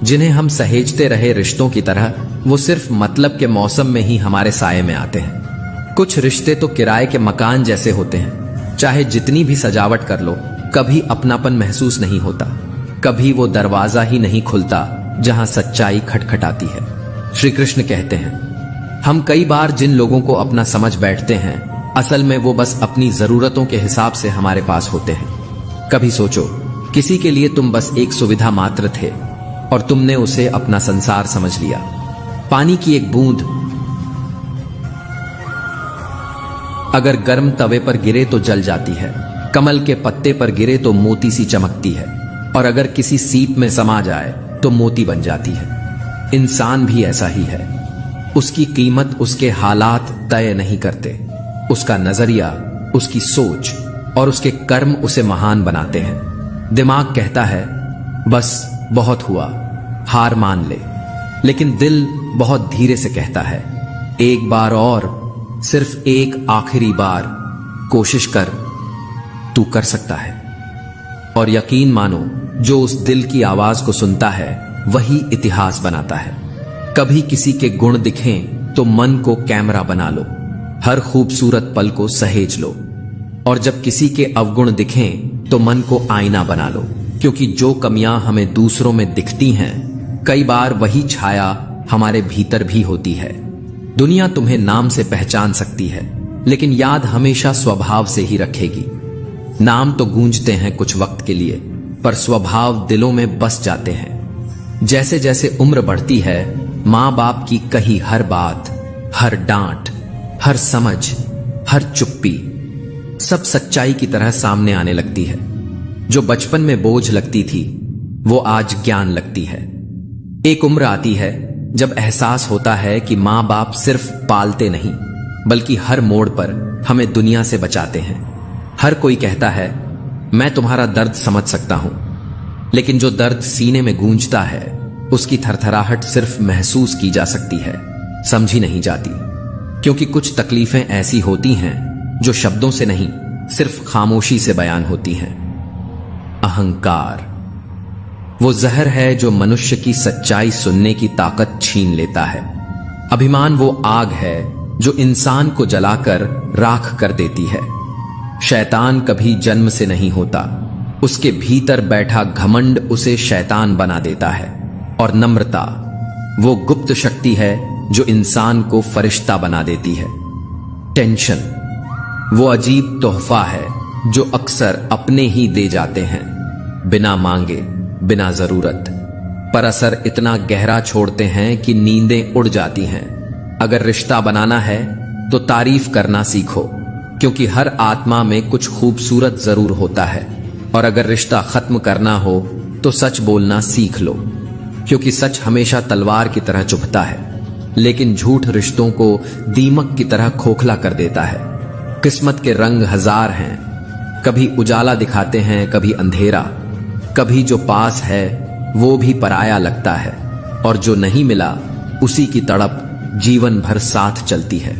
जिन्हें हम सहेजते रहे रिश्तों की तरह वो सिर्फ मतलब के मौसम में ही हमारे साये में आते हैं। कुछ रिश्ते तो किराए के मकान जैसे होते हैं, चाहे जितनी भी सजावट कर लो कभी अपनापन महसूस नहीं होता। कभी वो दरवाजा ही नहीं खुलता जहां सच्चाई खटखटाती है। श्री कृष्ण कहते हैं, हम कई बार जिन लोगों को अपना समझ बैठते हैं असल में वो बस अपनी जरूरतों के हिसाब से हमारे पास होते हैं। कभी सोचो, किसी के लिए तुम बस एक सुविधा मात्र थे और तुमने उसे अपना संसार समझ लिया। पानी की एक बूंद अगर गर्म तवे पर गिरे तो जल जाती है, कमल के पत्ते पर गिरे तो मोती सी चमकती है, और अगर किसी सीप में समा जाए तो मोती बन जाती है। इंसान भी ऐसा ही है। उसकी कीमत उसके हालात तय नहीं करते, उसका नजरिया, उसकी सोच और उसके कर्म उसे महान बनाते हैं। दिमाग कहता है बस बहुत हुआ, हार मान ले, लेकिन दिल बहुत धीरे से कहता है एक बार और, सिर्फ एक आखिरी बार कोशिश कर, तू कर सकता है। और यकीन मानो, जो उस दिल की आवाज को सुनता है वही इतिहास बनाता है। कभी किसी के गुण दिखें तो मन को कैमरा बना लो, हर खूबसूरत पल को सहेज लो। और जब किसी के अवगुण दिखें तो मन को आईना बना लो, क्योंकि जो कमियां हमें दूसरों में दिखती हैं, कई बार वही छाया हमारे भीतर भी होती है। दुनिया तुम्हें नाम से पहचान सकती है, लेकिन याद हमेशा स्वभाव से ही रखेगी। नाम तो गूंजते हैं कुछ वक्त के लिए, पर स्वभाव दिलों में बस जाते हैं। जैसे जैसे उम्र बढ़ती है, माँ बाप की कही हर बात, हर डांट, हर समझ, हर चुप्पी सब सच्चाई की तरह सामने आने लगती है। जो बचपन में बोझ लगती थी वो आज ज्ञान लगती है। एक उम्र आती है जब एहसास होता है कि माँ बाप सिर्फ पालते नहीं, बल्कि हर मोड़ पर हमें दुनिया से बचाते हैं। हर कोई कहता है मैं तुम्हारा दर्द समझ सकता हूं, लेकिन जो दर्द सीने में गूंजता है उसकी थरथराहट सिर्फ महसूस की जा सकती है, समझी नहीं जाती। क्योंकि कुछ तकलीफें ऐसी होती हैं जो शब्दों से नहीं, सिर्फ खामोशी से बयान होती हैं। अहंकार वो जहर है जो मनुष्य की सच्चाई सुनने की ताकत छीन लेता है। अभिमान वो आग है जो इंसान को जलाकर राख कर देती है। शैतान कभी जन्म से नहीं होता, उसके भीतर बैठा घमंड उसे शैतान बना देता है। और नम्रता वो गुप्त शक्ति है जो इंसान को फरिश्ता बना देती है। टेंशन वो अजीब तोहफा है जो अक्सर अपने ही दे जाते हैं, बिना मांगे, बिना जरूरत, पर असर इतना गहरा छोड़ते हैं कि नींदें उड़ जाती हैं। अगर रिश्ता बनाना है तो तारीफ करना सीखो, क्योंकि हर आत्मा में कुछ खूबसूरत जरूर होता है। और अगर रिश्ता खत्म करना हो तो सच बोलना सीख लो, क्योंकि सच हमेशा तलवार की तरह चुभता है, लेकिन झूठ रिश्तों को दीमक की तरह खोखला कर देता है। किस्मत के रंग हजार हैं, कभी उजाला दिखाते हैं, कभी अंधेरा। कभी जो पास है वो भी पराया लगता है, और जो नहीं मिला उसी की तड़प जीवन भर साथ चलती है।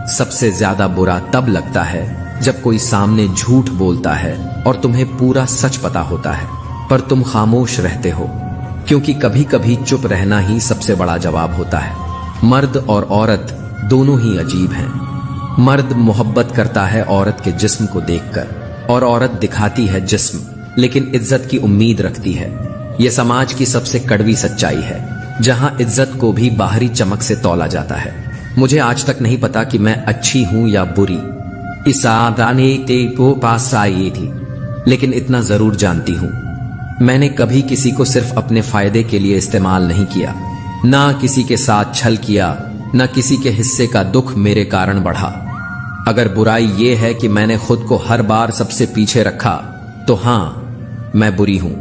सबसे ज्यादा बुरा तब लगता है जब कोई सामने झूठ बोलता है और तुम्हें पूरा सच पता होता है, पर तुम खामोश रहते हो, क्योंकि कभी कभी चुप रहना ही सबसे बड़ा जवाब होता है। मर्द और औरत दोनों ही अजीब हैं। मर्द मोहब्बत करता है औरत के जिस्म को देखकर, और औरत दिखाती है जिस्म, लेकिन इज्जत की उम्मीद रखती है। यह समाज की सबसे कड़वी सच्चाई है, जहां इज्जत को भी बाहरी चमक से तौला जाता है। मुझे आज तक नहीं पता कि मैं अच्छी हूं या बुरी, इस आदाने को पास आई थी, लेकिन इतना जरूर जानती हूं, मैंने कभी किसी को सिर्फ अपने फायदे के लिए इस्तेमाल नहीं किया। ना किसी के साथ छल किया, ना किसी के हिस्से का दुख मेरे कारण बढ़ा। अगर बुराई ये है कि मैंने खुद को हर बार सबसे पीछे रखा, तो हां, मैं बुरी हूं।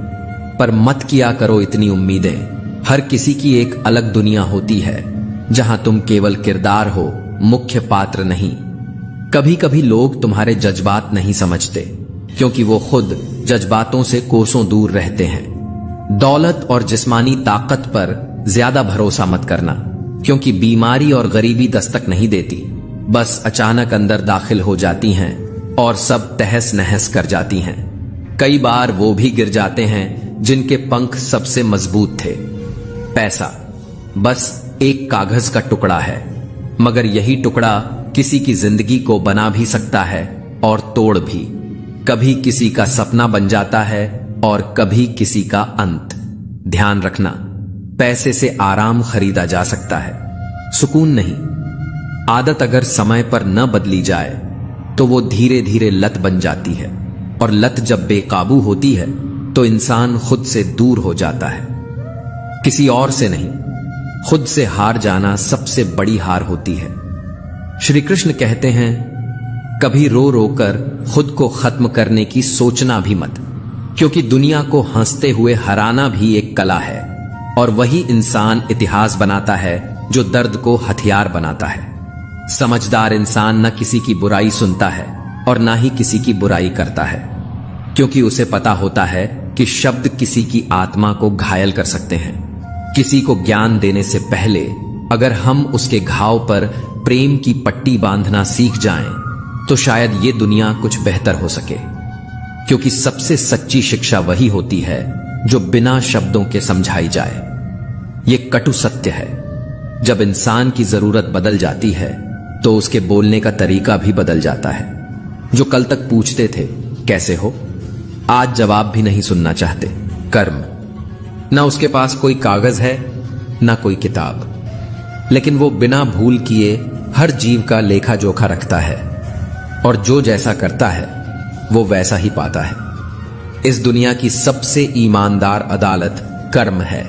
पर मत किया करो इतनी उम्मीदें। हर किसी की एक अलग दुनिया होती है, जहां तुम केवल किरदार हो, मुख्य पात्र नहीं। कभी कभी लोग तुम्हारे जज्बात नहीं समझते, क्योंकि वो खुद जज्बातों से कोसों दूर रहते हैं। दौलत और जिस्मानी ताकत पर ज्यादा भरोसा मत करना, क्योंकि बीमारी और गरीबी दस्तक नहीं देती, बस अचानक अंदर दाखिल हो जाती हैं और सब तहस नहस कर जाती हैं। कई बार वो भी गिर जाते हैं जिनके पंख सबसे मजबूत थे। पैसा बस एक कागज का टुकड़ा है, मगर यही टुकड़ा किसी की जिंदगी को बना भी सकता है और तोड़ भी। कभी किसी का सपना बन जाता है और कभी किसी का अंत। ध्यान रखना, पैसे से आराम खरीदा जा सकता है, सुकून नहीं। आदत अगर समय पर न बदली जाए तो वो धीरे धीरे लत बन जाती है, और लत जब बेकाबू होती है तो इंसान खुद से दूर हो जाता है। किसी और से नहीं, खुद से हार जाना सबसे बड़ी हार होती है। श्री कृष्ण कहते हैं, कभी रो रो कर खुद को खत्म करने की सोचना भी मत, क्योंकि दुनिया को हंसते हुए हराना भी एक कला है, और वही इंसान इतिहास बनाता है जो दर्द को हथियार बनाता है। समझदार इंसान न किसी की बुराई सुनता है और ना ही किसी की बुराई करता है, क्योंकि उसे पता होता है कि शब्द किसी की आत्मा को घायल कर सकते हैं। किसी को ज्ञान देने से पहले अगर हम उसके घाव पर प्रेम की पट्टी बांधना सीख जाएं, तो शायद ये दुनिया कुछ बेहतर हो सके। क्योंकि सबसे सच्ची शिक्षा वही होती है जो बिना शब्दों के समझाई जाए। ये कटु सत्य है, जब इंसान की जरूरत बदल जाती है तो उसके बोलने का तरीका भी बदल जाता है। जो कल तक पूछते थे कैसे हो, आज जवाब भी नहीं सुनना चाहते। कर्म, ना उसके पास कोई कागज है ना कोई किताब, लेकिन वो बिना भूल किए हर जीव का लेखा जोखा रखता है, और जो जैसा करता है वो वैसा ही पाता है। इस दुनिया की सबसे ईमानदार अदालत कर्म है।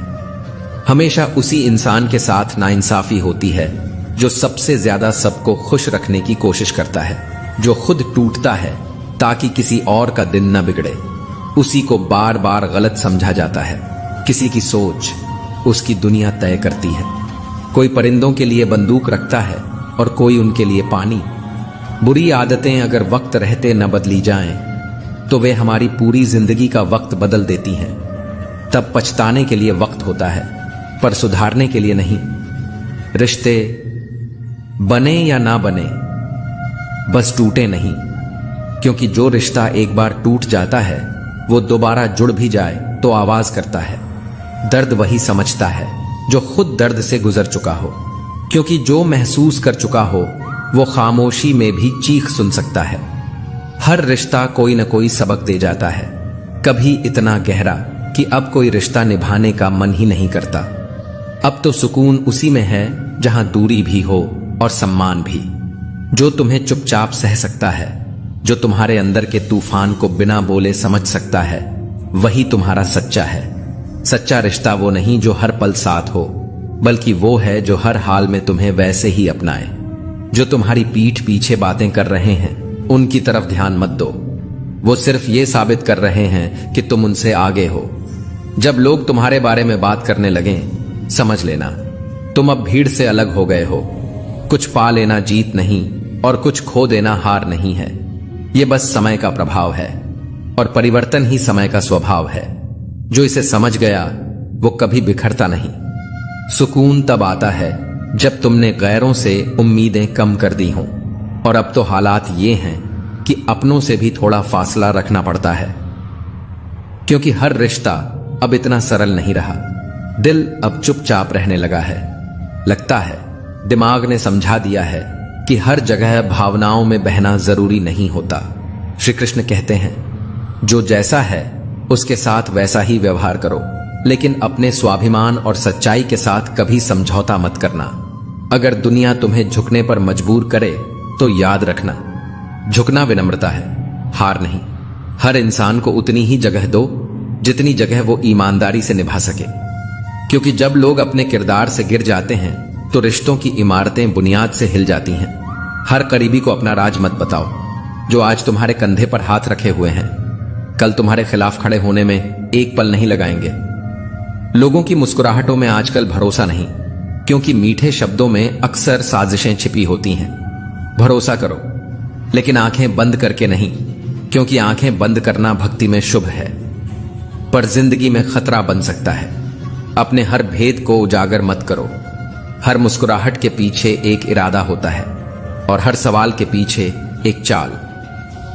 हमेशा उसी इंसान के साथ नाइंसाफी होती है जो सबसे ज्यादा सबको खुश रखने की कोशिश करता है, जो खुद टूटता है ताकि किसी और का दिन न बिगड़े। उसी को बार बार गलत समझा जाता है। किसी की सोच उसकी दुनिया तय करती है। कोई परिंदों के लिए बंदूक रखता है और कोई उनके लिए पानी। बुरी आदतें अगर वक्त रहते न बदली जाएं, तो वे हमारी पूरी जिंदगी का वक्त बदल देती हैं। तब पछताने के लिए वक्त होता है, पर सुधारने के लिए नहीं। रिश्ते बने या ना बने, बस टूटे नहीं, क्योंकि जो रिश्ता एक बार टूट जाता है वो दोबारा जुड़ भी जाए तो आवाज करता है। दर्द वही समझता है जो खुद दर्द से गुजर चुका हो, क्योंकि जो महसूस कर चुका हो वो खामोशी में भी चीख सुन सकता है। हर रिश्ता कोई न कोई सबक दे जाता है, कभी इतना गहरा कि अब कोई रिश्ता निभाने का मन ही नहीं करता। अब तो सुकून उसी में है जहां दूरी भी हो और सम्मान भी। जो तुम्हें चुपचाप सह सकता है, जो तुम्हारे अंदर के तूफान को बिना बोले समझ सकता है, वही तुम्हारा सच्चा है। सच्चा रिश्ता वो नहीं जो हर पल साथ हो, बल्कि वो है जो हर हाल में तुम्हें वैसे ही अपनाए। जो तुम्हारी पीठ पीछे बातें कर रहे हैं उनकी तरफ ध्यान मत दो, वो सिर्फ ये साबित कर रहे हैं कि तुम उनसे आगे हो। जब लोग तुम्हारे बारे में बात करने लगें, समझ लेना तुम अब भीड़ से अलग हो गए हो। कुछ पा लेना जीत नहीं और कुछ खो देना हार नहीं है। ये बस समय का प्रभाव है, और परिवर्तन ही समय का स्वभाव है। जो इसे समझ गया वो कभी बिखरता नहीं। सुकून तब आता है जब तुमने गैरों से उम्मीदें कम कर दी हों, और अब तो हालात ये हैं कि अपनों से भी थोड़ा फासला रखना पड़ता है, क्योंकि हर रिश्ता अब इतना सरल नहीं रहा। दिल अब चुपचाप रहने लगा है। लगता है दिमाग ने समझा दिया है कि हर जगह भावनाओं में बहना जरूरी नहीं होता। श्री कृष्ण कहते हैं, जो जैसा है उसके साथ वैसा ही व्यवहार करो, लेकिन अपने स्वाभिमान और सच्चाई के साथ कभी समझौता मत करना। अगर दुनिया तुम्हें झुकने पर मजबूर करे तो याद रखना, झुकना विनम्रता है, हार नहीं। हर इंसान को उतनी ही जगह दो जितनी जगह वो ईमानदारी से निभा सके, क्योंकि जब लोग अपने किरदार से गिर जाते हैं तो रिश्तों की इमारतें बुनियाद से हिल जाती हैं। हर करीबी को अपना राज मत बताओ। जो आज तुम्हारे कंधे पर हाथ रखे हुए हैं, कल तुम्हारे खिलाफ खड़े होने में एक पल नहीं लगाएंगे। लोगों की मुस्कुराहटों में आजकल भरोसा नहीं, क्योंकि मीठे शब्दों में अक्सर साजिशें छिपी होती हैं। भरोसा करो, लेकिन आंखें बंद करके नहीं, क्योंकि आंखें बंद करना भक्ति में शुभ है, पर जिंदगी में खतरा बन सकता है। अपने हर भेद को उजागर मत करो। हर मुस्कुराहट के पीछे एक इरादा होता है, और हर सवाल के पीछे एक चाल।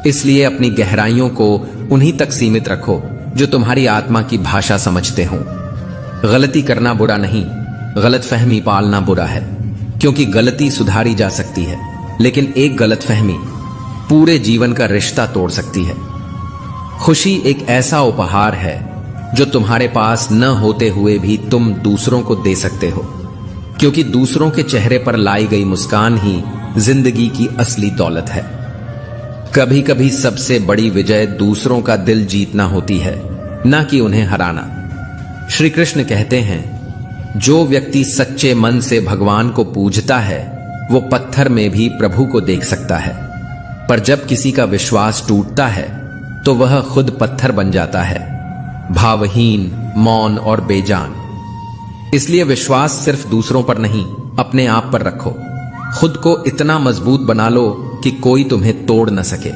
इसलिए अपनी गहराइयों को उन्हीं तक सीमित रखो जो तुम्हारी आत्मा की भाषा समझते हों। गलती करना बुरा नहीं, गलतफहमी पालना बुरा है, क्योंकि गलती सुधारी जा सकती है, लेकिन एक गलतफहमी पूरे जीवन का रिश्ता तोड़ सकती है। खुशी एक ऐसा उपहार है जो तुम्हारे पास न होते हुए भी तुम दूसरों को दे सकते हो, क्योंकि दूसरों के चेहरे पर लाई गई मुस्कान ही जिंदगी की असली दौलत है। कभी कभी सबसे बड़ी विजय दूसरों का दिल जीतना होती है, न कि उन्हें हराना। श्री कृष्ण कहते हैं, जो व्यक्ति सच्चे मन से भगवान को पूजता है वो पत्थर में भी प्रभु को देख सकता है, पर जब किसी का विश्वास टूटता है तो वह खुद पत्थर बन जाता है, भावहीन, मौन और बेजान। इसलिए विश्वास सिर्फ दूसरों पर नहीं, अपने आप पर रखो। खुद को इतना मजबूत बना लो कि कोई तुम्हें तोड़ न सके।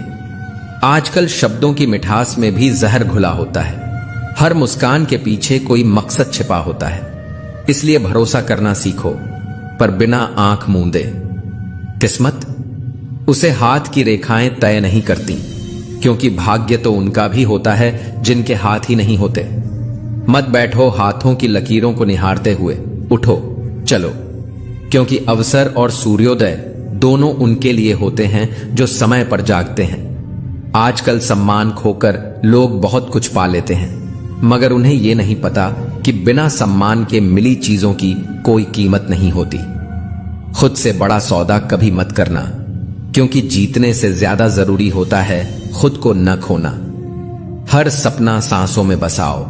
आजकल शब्दों की मिठास में भी जहर घुला होता है। हर मुस्कान के पीछे कोई मकसद छिपा होता है। इसलिए भरोसा करना सीखो, पर बिना आंख मूंदे। किस्मत उसे हाथ की रेखाएं तय नहीं करती, क्योंकि भाग्य तो उनका भी होता है जिनके हाथ ही नहीं होते। मत बैठो हाथों की लकीरों को निहारते हुए, उठो चलो, क्योंकि अवसर और सूर्योदय दोनों उनके लिए होते हैं जो समय पर जागते हैं। आजकल सम्मान खोकर लोग बहुत कुछ पा लेते हैं, मगर उन्हें यह नहीं पता कि बिना सम्मान के मिली चीजों की कोई कीमत नहीं होती। खुद से बड़ा सौदा कभी मत करना, क्योंकि जीतने से ज्यादा जरूरी होता है खुद को न खोना। हर सपना सांसों में बसाओ,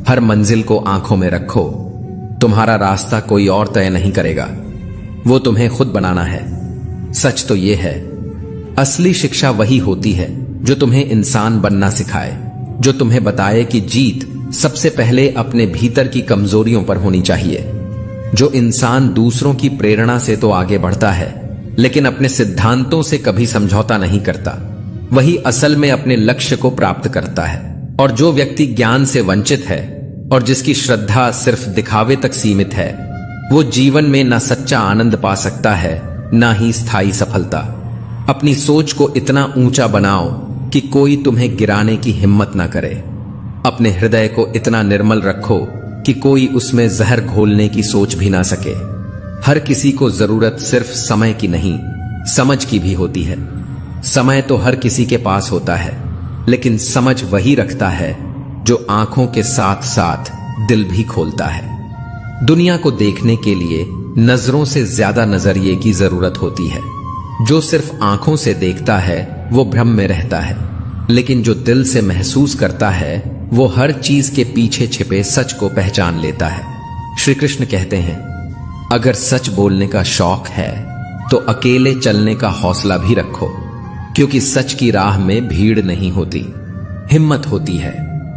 हर मंजिल को आंखों में रखो। तुम्हारा रास्ता कोई और तय नहीं करेगा, वो तुम्हें खुद बनाना है। सच तो यह है, असली शिक्षा वही होती है जो तुम्हें इंसान बनना सिखाए, जो तुम्हें बताए कि जीत सबसे पहले अपने भीतर की कमजोरियों पर होनी चाहिए। जो इंसान दूसरों की प्रेरणा से तो आगे बढ़ता है, लेकिन अपने सिद्धांतों से कभी समझौता नहीं करता, वही असल में अपने लक्ष्य को प्राप्त करता है। और जो व्यक्ति ज्ञान से वंचित है और जिसकी श्रद्धा सिर्फ दिखावे तक सीमित है, वो जीवन में न सच्चा आनंद पा सकता है, न ही स्थायी सफलता। अपनी सोच को इतना ऊंचा बनाओ कि कोई तुम्हें गिराने की हिम्मत ना करे। अपने हृदय को इतना निर्मल रखो कि कोई उसमें जहर घोलने की सोच भी ना सके। हर किसी को जरूरत सिर्फ समय की नहीं, समझ की भी होती है। समय तो हर किसी के पास होता है, लेकिन समझ वही रखता है जो आंखों के साथ साथ दिल भी खोलता है। दुनिया को देखने के लिए नजरों से ज्यादा नजरिए की जरूरत होती है। जो सिर्फ आंखों से देखता है वो भ्रम में रहता है, लेकिन जो दिल से महसूस करता है वो हर चीज के पीछे छिपे सच को पहचान लेता है। श्री कृष्ण कहते हैं, अगर सच बोलने का शौक है तो अकेले चलने का हौसला भी रखो, क्योंकि सच की राह में भीड़ नहीं होती, हिम्मत होती है,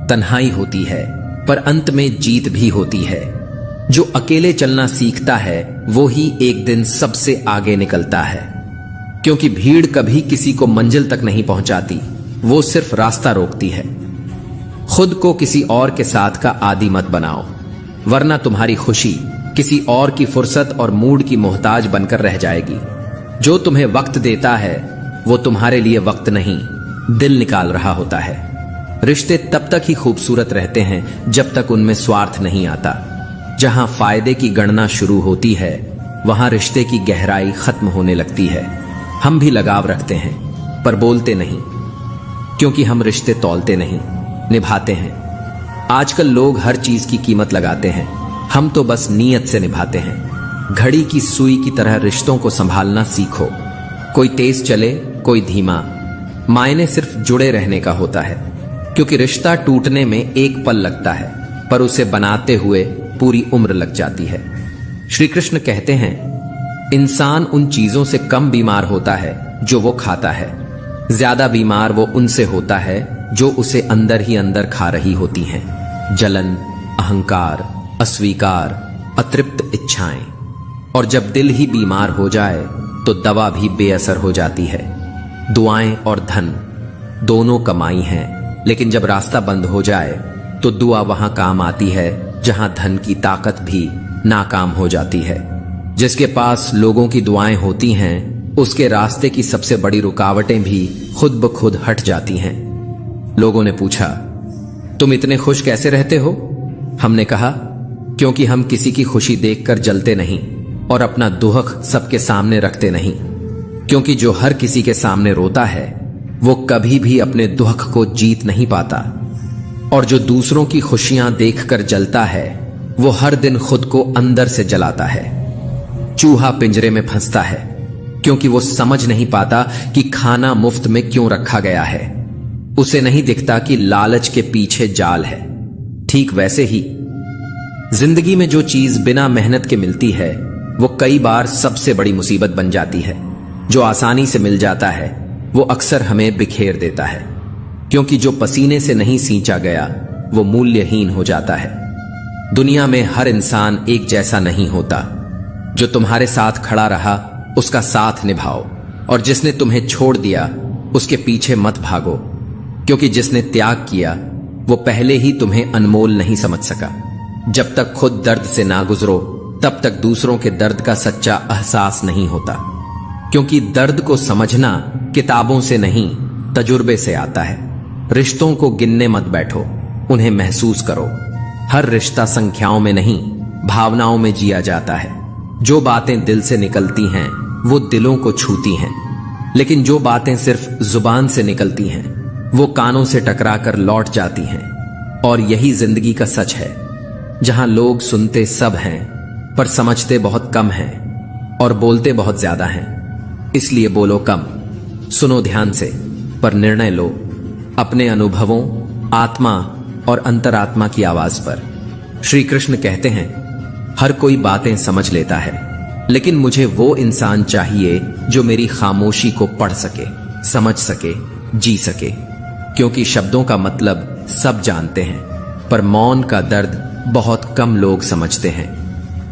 तन्हाई होती है, पर अंत में जीत भी होती है। जो अकेले चलना सीखता है वो ही एक दिन सबसे आगे निकलता है, क्योंकि भीड़ कभी किसी को मंजिल तक नहीं पहुंचाती, वो सिर्फ रास्ता रोकती है। खुद को किसी और के साथ का आदी मत बनाओ, वरना तुम्हारी खुशी किसी और की फुर्सत और मूड की मोहताज बनकर रह जाएगी। जो तुम्हें वक्त देता है वो तुम्हारे लिए वक्त नहीं, दिल निकाल रहा होता है। रिश्ते तब तक ही खूबसूरत रहते हैं जब तक उनमें स्वार्थ नहीं आता। जहां फायदे की गणना शुरू होती है वहां रिश्ते की गहराई खत्म होने लगती है। हम भी लगाव रखते हैं पर बोलते नहीं, क्योंकि हम रिश्ते तौलते नहीं, निभाते हैं। आजकल लोग हर चीज की कीमत लगाते हैं, हम तो बस नीयत से निभाते हैं। घड़ी की सुई की तरह रिश्तों को संभालना सीखो, कोई तेज चले कोई धीमा, मायने सिर्फ जुड़े रहने का होता है, क्योंकि रिश्ता टूटने में एक पल लगता है पर उसे बनाते हुए पूरी उम्र लग जाती है। श्री कृष्ण कहते हैं, इंसान उन चीजों से कम बीमार होता है जो वो खाता है, ज्यादा बीमार वो उनसे होता है जो उसे अंदर ही अंदर खा रही होती हैं। जलन, अहंकार, अस्वीकार, अतृप्त इच्छाएं। और जब दिल ही बीमार हो जाए तो दवा भी बेअसर हो जाती है। दुआएं और धन दोनों कमाई हैं, लेकिन जब रास्ता बंद हो जाए तो दुआ वहां काम आती है जहां धन की ताकत भी नाकाम हो जाती है। जिसके पास लोगों की दुआएं होती हैं, उसके रास्ते की सबसे बड़ी रुकावटें भी खुद ब खुद हट जाती हैं। लोगों ने पूछा, तुम इतने खुश कैसे रहते हो? हमने कहा, क्योंकि हम किसी की खुशी देखकर जलते नहीं और अपना दुख सबके सामने रखते नहीं। क्योंकि जो हर किसी के सामने रोता है वो कभी भी अपने दुख को जीत नहीं पाता, और जो दूसरों की खुशियां देखकर जलता है वो हर दिन खुद को अंदर से जलाता है। चूहा पिंजरे में फंसता है क्योंकि वो समझ नहीं पाता कि खाना मुफ्त में क्यों रखा गया है। उसे नहीं दिखता कि लालच के पीछे जाल है। ठीक वैसे ही जिंदगी में जो चीज बिना मेहनत के मिलती है वो कई बार सबसे बड़ी मुसीबत बन जाती है। जो आसानी से मिल जाता है वो अक्सर हमें बिखेर देता है, क्योंकि जो पसीने से नहीं सींचा गया वो मूल्यहीन हो जाता है। दुनिया में हर इंसान एक जैसा नहीं होता। जो तुम्हारे साथ खड़ा रहा उसका साथ निभाओ, और जिसने तुम्हें छोड़ दिया उसके पीछे मत भागो, क्योंकि जिसने त्याग किया वो पहले ही तुम्हें अनमोल नहीं समझ सका। जब तक खुद दर्द से ना गुजरो तब तक दूसरों के दर्द का सच्चा एहसास नहीं होता, क्योंकि दर्द को समझना किताबों से नहीं, तजुर्बे से आता है। रिश्तों को गिनने मत बैठो, उन्हें महसूस करो। हर रिश्ता संख्याओं में नहीं, भावनाओं में जिया जाता है। जो बातें दिल से निकलती हैं वो दिलों को छूती हैं, लेकिन जो बातें सिर्फ जुबान से निकलती हैं वो कानों से टकरा कर लौट जाती हैं। और यही जिंदगी का सच है, जहां लोग सुनते सब हैं पर समझते बहुत कम हैं और बोलते बहुत ज्यादा हैं। इसलिए बोलो कम, सुनो ध्यान से, पर निर्णय लो अपने अनुभवों, आत्मा और अंतरात्मा की आवाज पर। श्री कृष्ण कहते हैं, हर कोई बातें समझ लेता है, लेकिन मुझे वो इंसान चाहिए जो मेरी खामोशी को पढ़ सके, समझ सके, जी सके। क्योंकि शब्दों का मतलब सब जानते हैं, पर मौन का दर्द बहुत कम लोग समझते हैं।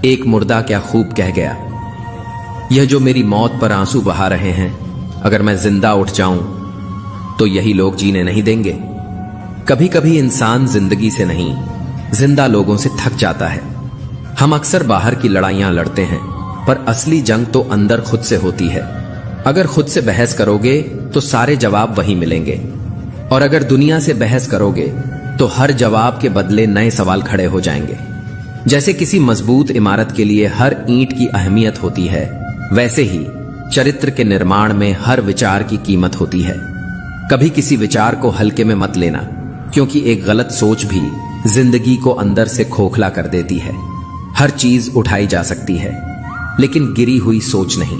एक मुर्दा क्या खूब कह गया, यह जो मेरी मौत पर आंसू बहा रहे हैं, अगर मैं जिंदा उठ जाऊं तो यही लोग जीने नहीं देंगे। कभी कभी इंसान जिंदगी से नहीं, जिंदा लोगों से थक जाता है। हम अक्सर बाहर की लड़ाइयां लड़ते हैं, पर असली जंग तो अंदर खुद से होती है। अगर खुद से बहस करोगे तो सारे जवाब वही मिलेंगे, और अगर दुनिया से बहस करोगे तो हर जवाब के बदले नए सवाल खड़े हो जाएंगे। जैसे किसी मजबूत इमारत के लिए हर ईंट की अहमियत होती है, वैसे ही चरित्र के निर्माण में हर विचार की कीमत होती है। कभी किसी विचार को हल्के में मत लेना, क्योंकि एक गलत सोच भी जिंदगी को अंदर से खोखला कर देती है। हर चीज उठाई जा सकती है, लेकिन गिरी हुई सोच नहीं।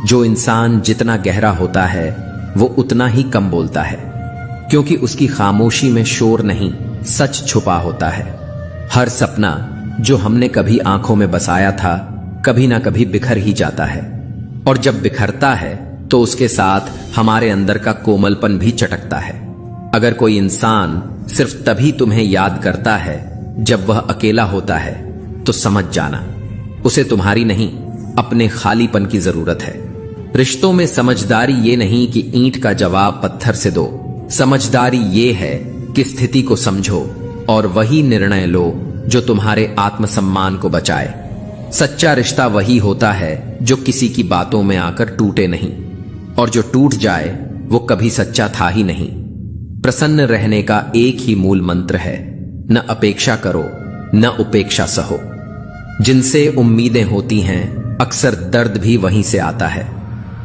जो इंसान जितना गहरा होता है वो उतना ही कम बोलता है, क्योंकि उसकी खामोशी में शोर नहीं, सच छुपा होता है। हर सपना जो हमने कभी आंखों में बसाया था, कभी ना कभी बिखर ही जाता है, और जब बिखरता है तो उसके साथ हमारे अंदर का कोमलपन भी चटकता है। अगर कोई इंसान सिर्फ तभी तुम्हें याद करता है जब वह अकेला होता है, तो समझ जाना उसे तुम्हारी नहीं, अपने खालीपन की जरूरत है। रिश्तों में समझदारी ये नहीं कि ईंट का जवाब पत्थर से दो, समझदारी ये है कि स्थिति को समझो और वही निर्णय लो जो तुम्हारे आत्मसम्मान को बचाए। सच्चा रिश्ता वही होता है जो किसी की बातों में आकर टूटे नहीं, और जो टूट जाए वो कभी सच्चा था ही नहीं। प्रसन्न रहने का एक ही मूल मंत्र है, न अपेक्षा करो, न उपेक्षा सहो। जिनसे उम्मीदें होती हैं, अक्सर दर्द भी वहीं से आता है।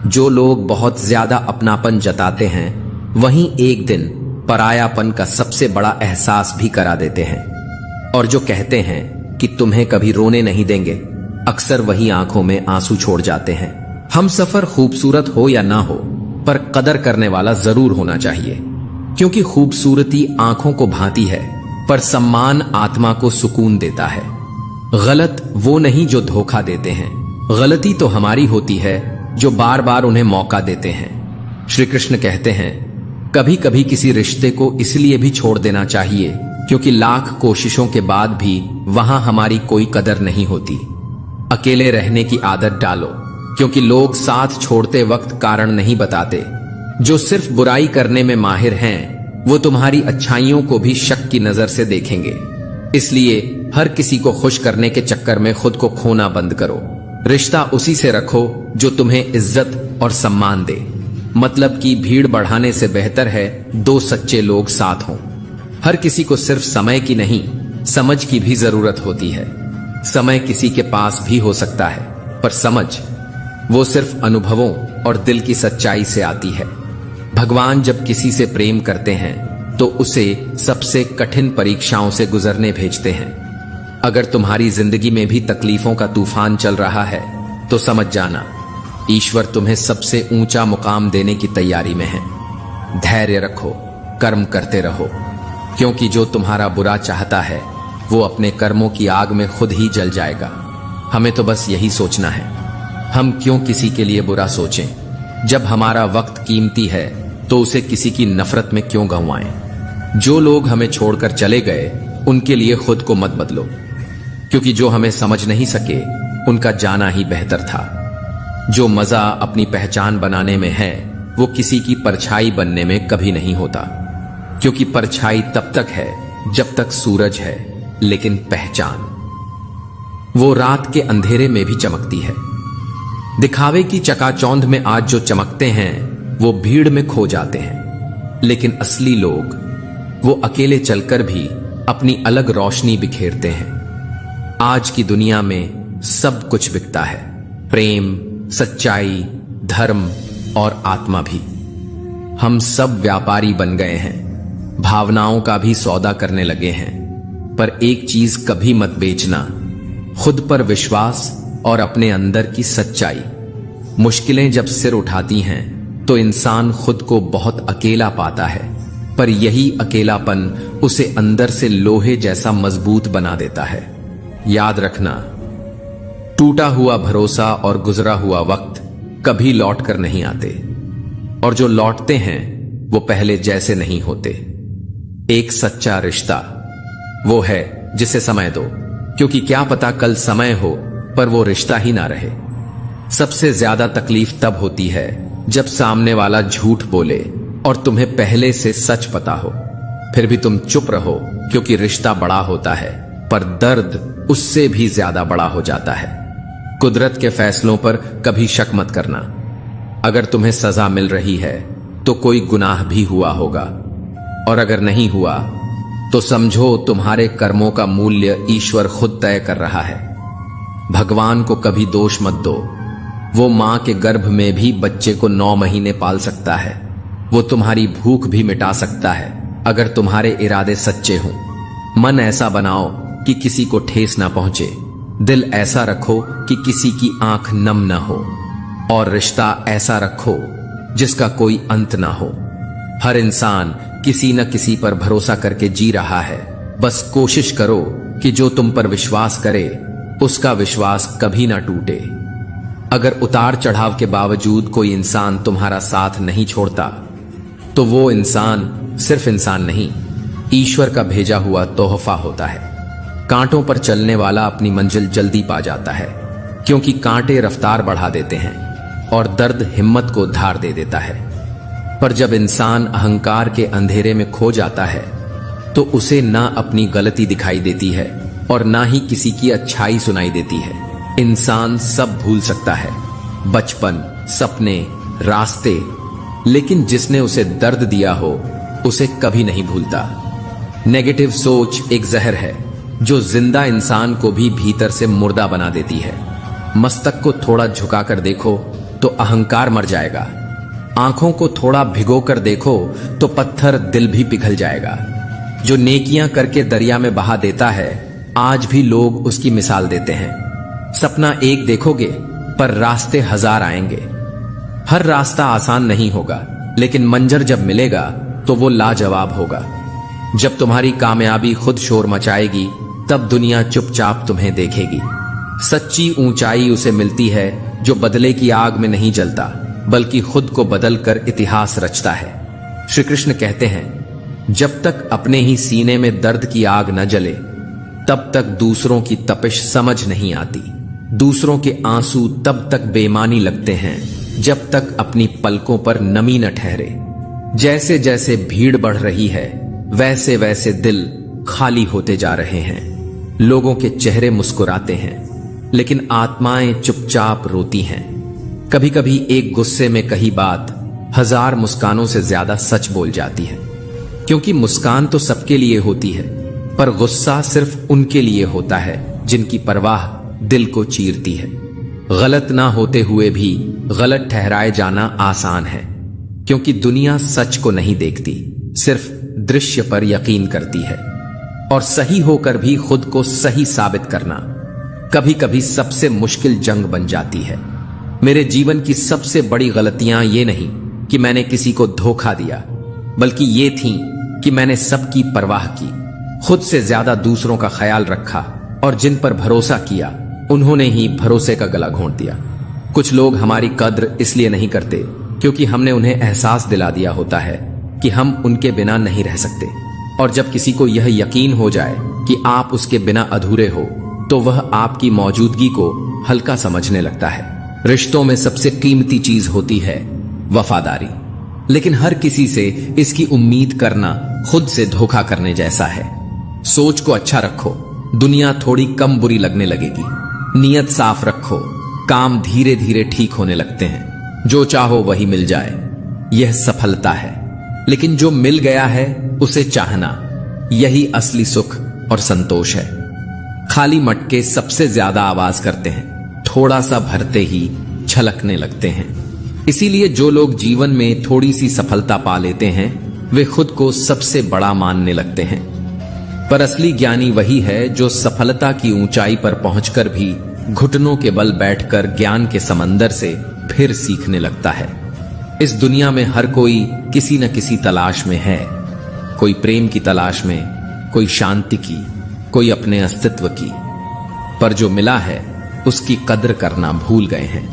जो लोग बहुत ज्यादा अपनापन जताते हैं, वहीं एक दिन परायापन का सबसे बड़ा एहसास भी करा देते हैं। और जो कहते हैं कि तुम्हें कभी रोने नहीं देंगे, अक्सर वही आंखों में आंसू छोड़ जाते हैं। हम सफर खूबसूरत हो या ना हो, पर कदर करने वाला जरूर होना चाहिए, क्योंकि खूबसूरती आंखों को भाती है, पर सम्मान आत्मा को सुकून देता है। गलत वो नहीं जो धोखा देते हैं, गलती तो हमारी होती है जो बार बार उन्हें मौका देते हैं। श्री कृष्ण कहते हैं, कभी कभी किसी रिश्ते को इसलिए भी छोड़ देना चाहिए क्योंकि लाख कोशिशों के बाद भी वहां हमारी कोई कदर नहीं होती। अकेले रहने की आदत डालो, क्योंकि लोग साथ छोड़ते वक्त कारण नहीं बताते। जो सिर्फ बुराई करने में माहिर हैं, वो तुम्हारी अच्छाइयों को भी शक की नजर से देखेंगे। इसलिए हर किसी को खुश करने के चक्कर में खुद को खोना बंद करो। रिश्ता उसी से रखो जो तुम्हें इज्जत और सम्मान दे। मतलब की भीड़ बढ़ाने से बेहतर है दो सच्चे लोग साथ हों। हर किसी को सिर्फ समय की नहीं, समझ की भी जरूरत होती है। समय किसी के पास भी हो सकता है, पर समझ वो सिर्फ अनुभवों और दिल की सच्चाई से आती है। भगवान जब किसी से प्रेम करते हैं तो उसे सबसे कठिन परीक्षाओं से गुजरने भेजते हैं। अगर तुम्हारी जिंदगी में भी तकलीफों का तूफान चल रहा है, तो समझ जाना ईश्वर तुम्हें सबसे ऊंचा मुकाम देने की तैयारी में है। धैर्य रखो, कर्म करते रहो, क्योंकि जो तुम्हारा बुरा चाहता है वो अपने कर्मों की आग में खुद ही जल जाएगा। हमें तो बस यही सोचना है, हम क्यों किसी के लिए बुरा सोचें। जब हमारा वक्त कीमती है तो उसे किसी की नफरत में क्यों गंवाएं। जो लोग हमें छोड़कर चले गए उनके लिए खुद को मत बदलो, क्योंकि जो हमें समझ नहीं सके उनका जाना ही बेहतर था। जो मजा अपनी पहचान बनाने में है वो किसी की परछाई बनने में कभी नहीं होता, क्योंकि परछाई तब तक है जब तक सूरज है, लेकिन पहचान वो रात के अंधेरे में भी चमकती है। दिखावे की चकाचौंध में आज जो चमकते हैं वो भीड़ में खो जाते हैं, लेकिन असली लोग वो अकेले चलकर भी अपनी अलग रोशनी बिखेरते हैं। आज की दुनिया में सब कुछ बिकता है, प्रेम, सच्चाई, धर्म और आत्मा भी। हम सब व्यापारी बन गए हैं, भावनाओं का भी सौदा करने लगे हैं। पर एक चीज कभी मत बेचना, खुद पर विश्वास और अपने अंदर की सच्चाई। मुश्किलें जब सिर उठाती हैं तो इंसान खुद को बहुत अकेला पाता है, पर यही अकेलापन उसे अंदर से लोहे जैसा मजबूत बना देता है। याद रखना, टूटा हुआ भरोसा और गुजरा हुआ वक्त कभी लौट कर नहीं आते, और जो लौटते हैं वो पहले जैसे नहीं होते। एक सच्चा रिश्ता वो है जिसे समय दो, क्योंकि क्या पता कल समय हो पर वो रिश्ता ही ना रहे। सबसे ज्यादा तकलीफ तब होती है जब सामने वाला झूठ बोले और तुम्हें पहले से सच पता हो, फिर भी तुम चुप रहो, क्योंकि रिश्ता बड़ा होता है पर दर्द उससे भी ज्यादा बड़ा हो जाता है। कुदरत के फैसलों पर कभी शक मत करना। अगर तुम्हें सजा मिल रही है तो कोई गुनाह भी हुआ होगा, और अगर नहीं हुआ तो समझो तुम्हारे कर्मों का मूल्य ईश्वर खुद तय कर रहा है। भगवान को कभी दोष मत दो, वो मां के गर्भ में भी बच्चे को 9 महीने पाल सकता है। वो तुम्हारी भूख भी मिटा सकता है अगर तुम्हारे इरादे सच्चे हों। मन ऐसा बनाओ कि किसी को ठेस ना पहुंचे, दिल ऐसा रखो कि किसी की आंख नम न हो, और रिश्ता ऐसा रखो जिसका कोई अंत ना हो। हर इंसान किसी न किसी पर भरोसा करके जी रहा है। बस कोशिश करो कि जो तुम पर विश्वास करे उसका विश्वास कभी ना टूटे। अगर उतार चढ़ाव के बावजूद कोई इंसान तुम्हारा साथ नहीं छोड़ता तो वो इंसान सिर्फ इंसान नहीं, ईश्वर का भेजा हुआ तोहफा होता है। कांटों पर चलने वाला अपनी मंजिल जल्दी पा जाता है, क्योंकि कांटे रफ्तार बढ़ा देते हैं और दर्द हिम्मत को धार दे देता है। पर जब इंसान अहंकार के अंधेरे में खो जाता है तो उसे ना अपनी गलती दिखाई देती है और ना ही किसी की अच्छाई सुनाई देती है। इंसान सब भूल सकता है, बचपन, सपने, रास्ते, लेकिन जिसने उसे दर्द दिया हो उसे कभी नहीं भूलता। नेगेटिव सोच एक जहर है जो जिंदा इंसान को भी भीतर से मुर्दा बना देती है। मस्तक को थोड़ा झुकाकर देखो तो अहंकार मर जाएगा, आंखों को थोड़ा भिगोकर देखो तो पत्थर दिल भी पिघल जाएगा। जो नेकियां करके दरिया में बहा देता है, आज भी लोग उसकी मिसाल देते हैं। सपना एक देखोगे पर रास्ते 1000 आएंगे। हर रास्ता आसान नहीं होगा, लेकिन मंजर जब मिलेगा तो वो लाजवाब होगा। जब तुम्हारी कामयाबी खुद शोर मचाएगी तब दुनिया चुपचाप तुम्हें देखेगी। सच्ची ऊंचाई उसे मिलती है जो बदले की आग में नहीं जलता, बल्कि खुद को बदलकर इतिहास रचता है। श्री कृष्ण कहते हैं, जब तक अपने ही सीने में दर्द की आग न जले तब तक दूसरों की तपिश समझ नहीं आती। दूसरों के आंसू तब तक बेमानी लगते हैं जब तक अपनी पलकों पर नमी न ठहरे। जैसे जैसे भीड़ बढ़ रही है वैसे वैसे दिल खाली होते जा रहे हैं। लोगों के चेहरे मुस्कुराते हैं लेकिन आत्माएं चुपचाप रोती हैं। कभी कभी एक गुस्से में कही बात 1000 मुस्कानों से ज्यादा सच बोल जाती है, क्योंकि मुस्कान तो सबके लिए होती है, पर गुस्सा सिर्फ उनके लिए होता है जिनकी परवाह दिल को चीरती है। गलत ना होते हुए भी गलत ठहराए जाना आसान है, क्योंकि दुनिया सच को नहीं देखती, सिर्फ दृश्य पर यकीन करती है। और सही होकर भी खुद को सही साबित करना कभी कभी सबसे मुश्किल जंग बन जाती है। मेरे जीवन की सबसे बड़ी गलतियां ये नहीं कि मैंने किसी को धोखा दिया, बल्कि ये थी कि मैंने सबकी परवाह की, खुद से ज्यादा दूसरों का ख्याल रखा, और जिन पर भरोसा किया उन्होंने ही भरोसे का गला घोंट दिया। कुछ लोग हमारी कद्र इसलिए नहीं करते क्योंकि हमने उन्हें एहसास दिला दिया होता है कि हम उनके बिना नहीं रह सकते, और जब किसी को यह यकीन हो जाए कि आप उसके बिना अधूरे हो तो वह आपकी मौजूदगी को हल्का समझने लगता है। रिश्तों में सबसे कीमती चीज होती है वफादारी, लेकिन हर किसी से इसकी उम्मीद करना खुद से धोखा करने जैसा है। सोच को अच्छा रखो, दुनिया थोड़ी कम बुरी लगने लगेगी। नियत साफ रखो, काम धीरे धीरे ठीक होने लगते हैं, जो चाहो वही मिल जाए, यह सफलता है। लेकिन जो मिल गया है उसे चाहना, यही असली सुख और संतोष है। खाली मटके सबसे ज्यादा आवाज करते हैं, थोड़ा सा भरते ही छलकने लगते हैं। इसीलिए जो लोग जीवन में थोड़ी सी सफलता पा लेते हैं वे खुद को सबसे बड़ा मानने लगते हैं। पर असली ज्ञानी वही है जो सफलता की ऊंचाई पर पहुंचकर भी घुटनों के बल बैठकर ज्ञान के समंदर से फिर सीखने लगता है। इस दुनिया में हर कोई किसी न किसी तलाश में है, कोई प्रेम की तलाश में, कोई शांति की, कोई अपने अस्तित्व की। पर जो मिला है उसकी कद्र करना भूल गए हैं।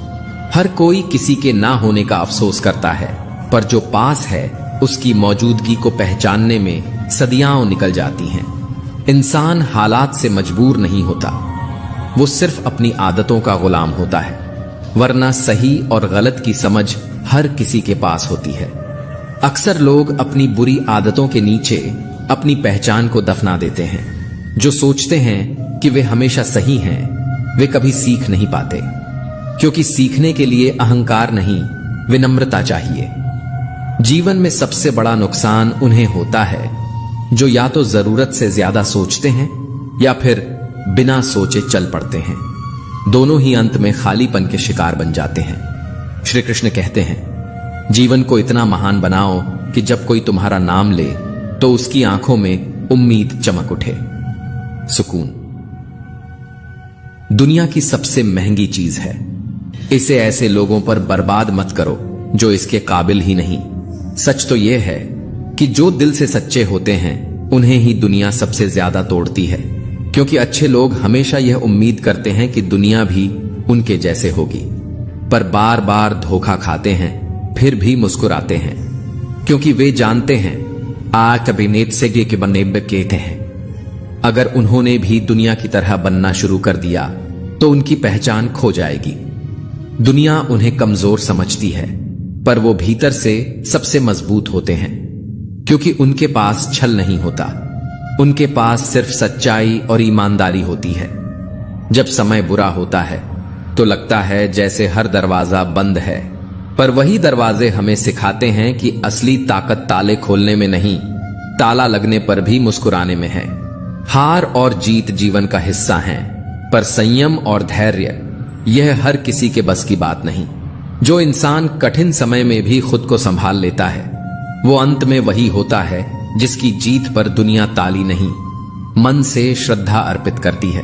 हर कोई किसी के ना होने का अफसोस करता है, पर जो पास है उसकी मौजूदगी को पहचानने में सदियां निकल जाती हैं। इंसान हालात से मजबूर नहीं होता, वो सिर्फ अपनी आदतों का गुलाम होता है। वरना सही और गलत की समझ हर किसी के पास होती है। अक्सर लोग अपनी बुरी आदतों के नीचे अपनी पहचान को दफना देते हैं। जो सोचते हैं कि वे हमेशा सही हैं, वे कभी सीख नहीं पाते, क्योंकि सीखने के लिए अहंकार नहीं, विनम्रता चाहिए। जीवन में सबसे बड़ा नुकसान उन्हें होता है जो या तो जरूरत से ज्यादा सोचते हैं या फिर बिना सोचे चल पड़ते हैं। दोनों ही अंत में खालीपन के शिकार बन जाते हैं। श्री कृष्ण कहते हैं, जीवन को इतना महान बनाओ कि जब कोई तुम्हारा नाम ले तो उसकी आंखों में उम्मीद चमक उठे। सुकून दुनिया की सबसे महंगी चीज है। इसे ऐसे लोगों पर बर्बाद मत करो जो इसके काबिल ही नहीं। सच तो यह है कि जो दिल से सच्चे होते हैं उन्हें ही दुनिया सबसे ज्यादा तोड़ती है, क्योंकि अच्छे लोग हमेशा यह उम्मीद करते हैं कि दुनिया भी उनके जैसे होगी, पर बार बार धोखा खाते हैं, फिर भी मुस्कुराते हैं, क्योंकि वे जानते हैं आ कभी नेत से के बने कहते हैं। अगर उन्होंने भी दुनिया की तरह बनना शुरू कर दिया तो उनकी पहचान खो जाएगी। दुनिया उन्हें कमजोर समझती है, पर वो भीतर से सबसे मजबूत होते हैं, क्योंकि उनके पास छल नहीं होता, उनके पास सिर्फ सच्चाई और ईमानदारी होती है। जब समय बुरा होता है तो लगता है जैसे हर दरवाजा बंद है, पर वही दरवाजे हमें सिखाते हैं कि असली ताकत ताले खोलने में नहीं, ताला लगने पर भी मुस्कुराने में है। हार और जीत जीवन का हिस्सा हैं, पर संयम और धैर्य यह हर किसी के बस की बात नहीं। जो इंसान कठिन समय में भी खुद को संभाल लेता है वो अंत में वही होता है जिसकी जीत पर दुनिया ताली नहीं, मन से श्रद्धा अर्पित करती है।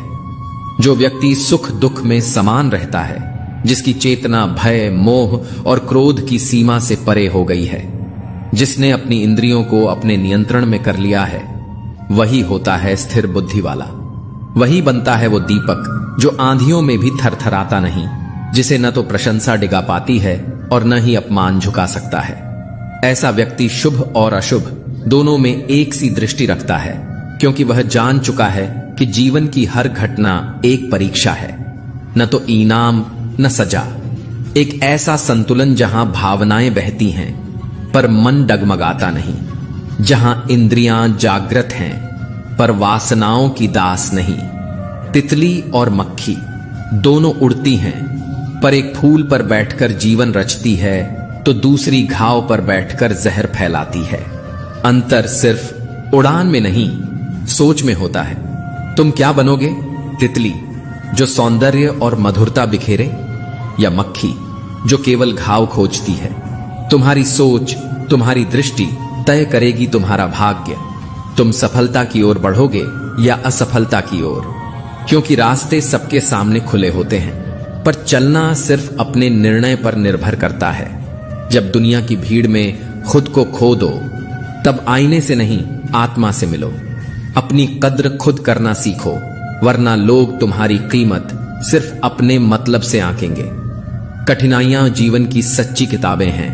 जो व्यक्ति सुख दुख में समान रहता है, जिसकी चेतना भय, मोह और क्रोध की सीमा से परे हो गई है, जिसने अपनी इंद्रियों को अपने नियंत्रण में कर लिया है, वही होता है स्थिर बुद्धि वाला। वही बनता है वो दीपक जो आंधियों में भी थरथराता नहीं, जिसे न तो प्रशंसा डिगा पाती है और न ही अपमान झुका सकता है। ऐसा व्यक्ति शुभ और अशुभ दोनों में एक सी दृष्टि रखता है, क्योंकि वह जान चुका है कि जीवन की हर घटना एक परीक्षा है, न तो इनाम न सजा। एक ऐसा संतुलन जहां भावनाएं बहती हैं पर मन डगमगाता नहीं, जहां इंद्रियां जागृत हैं पर वासनाओं की दास नहीं। तितली और मक्खी दोनों उड़ती हैं, पर एक फूल पर बैठकर जीवन रचती है तो दूसरी घाव पर बैठकर जहर फैलाती है। अंतर सिर्फ उड़ान में नहीं, सोच में होता है। तुम क्या बनोगे? तितली जो सौंदर्य और मधुरता बिखेरे, या मक्खी जो केवल घाव खोजती है? तुम्हारी सोच, तुम्हारी दृष्टि तय करेगी तुम्हारा भाग्य। तुम सफलता की ओर बढ़ोगे या असफलता की ओर, क्योंकि रास्ते सबके सामने खुले होते हैं, पर चलना सिर्फ अपने निर्णय पर निर्भर करता है। जब दुनिया की भीड़ में खुद को खो दो, तब आईने से नहीं आत्मा से मिलो। अपनी कद्र खुद करना सीखो, वरना लोग तुम्हारी कीमत सिर्फ अपने मतलब से आंकेंगे। कठिनाइयां जीवन की सच्ची किताबें हैं।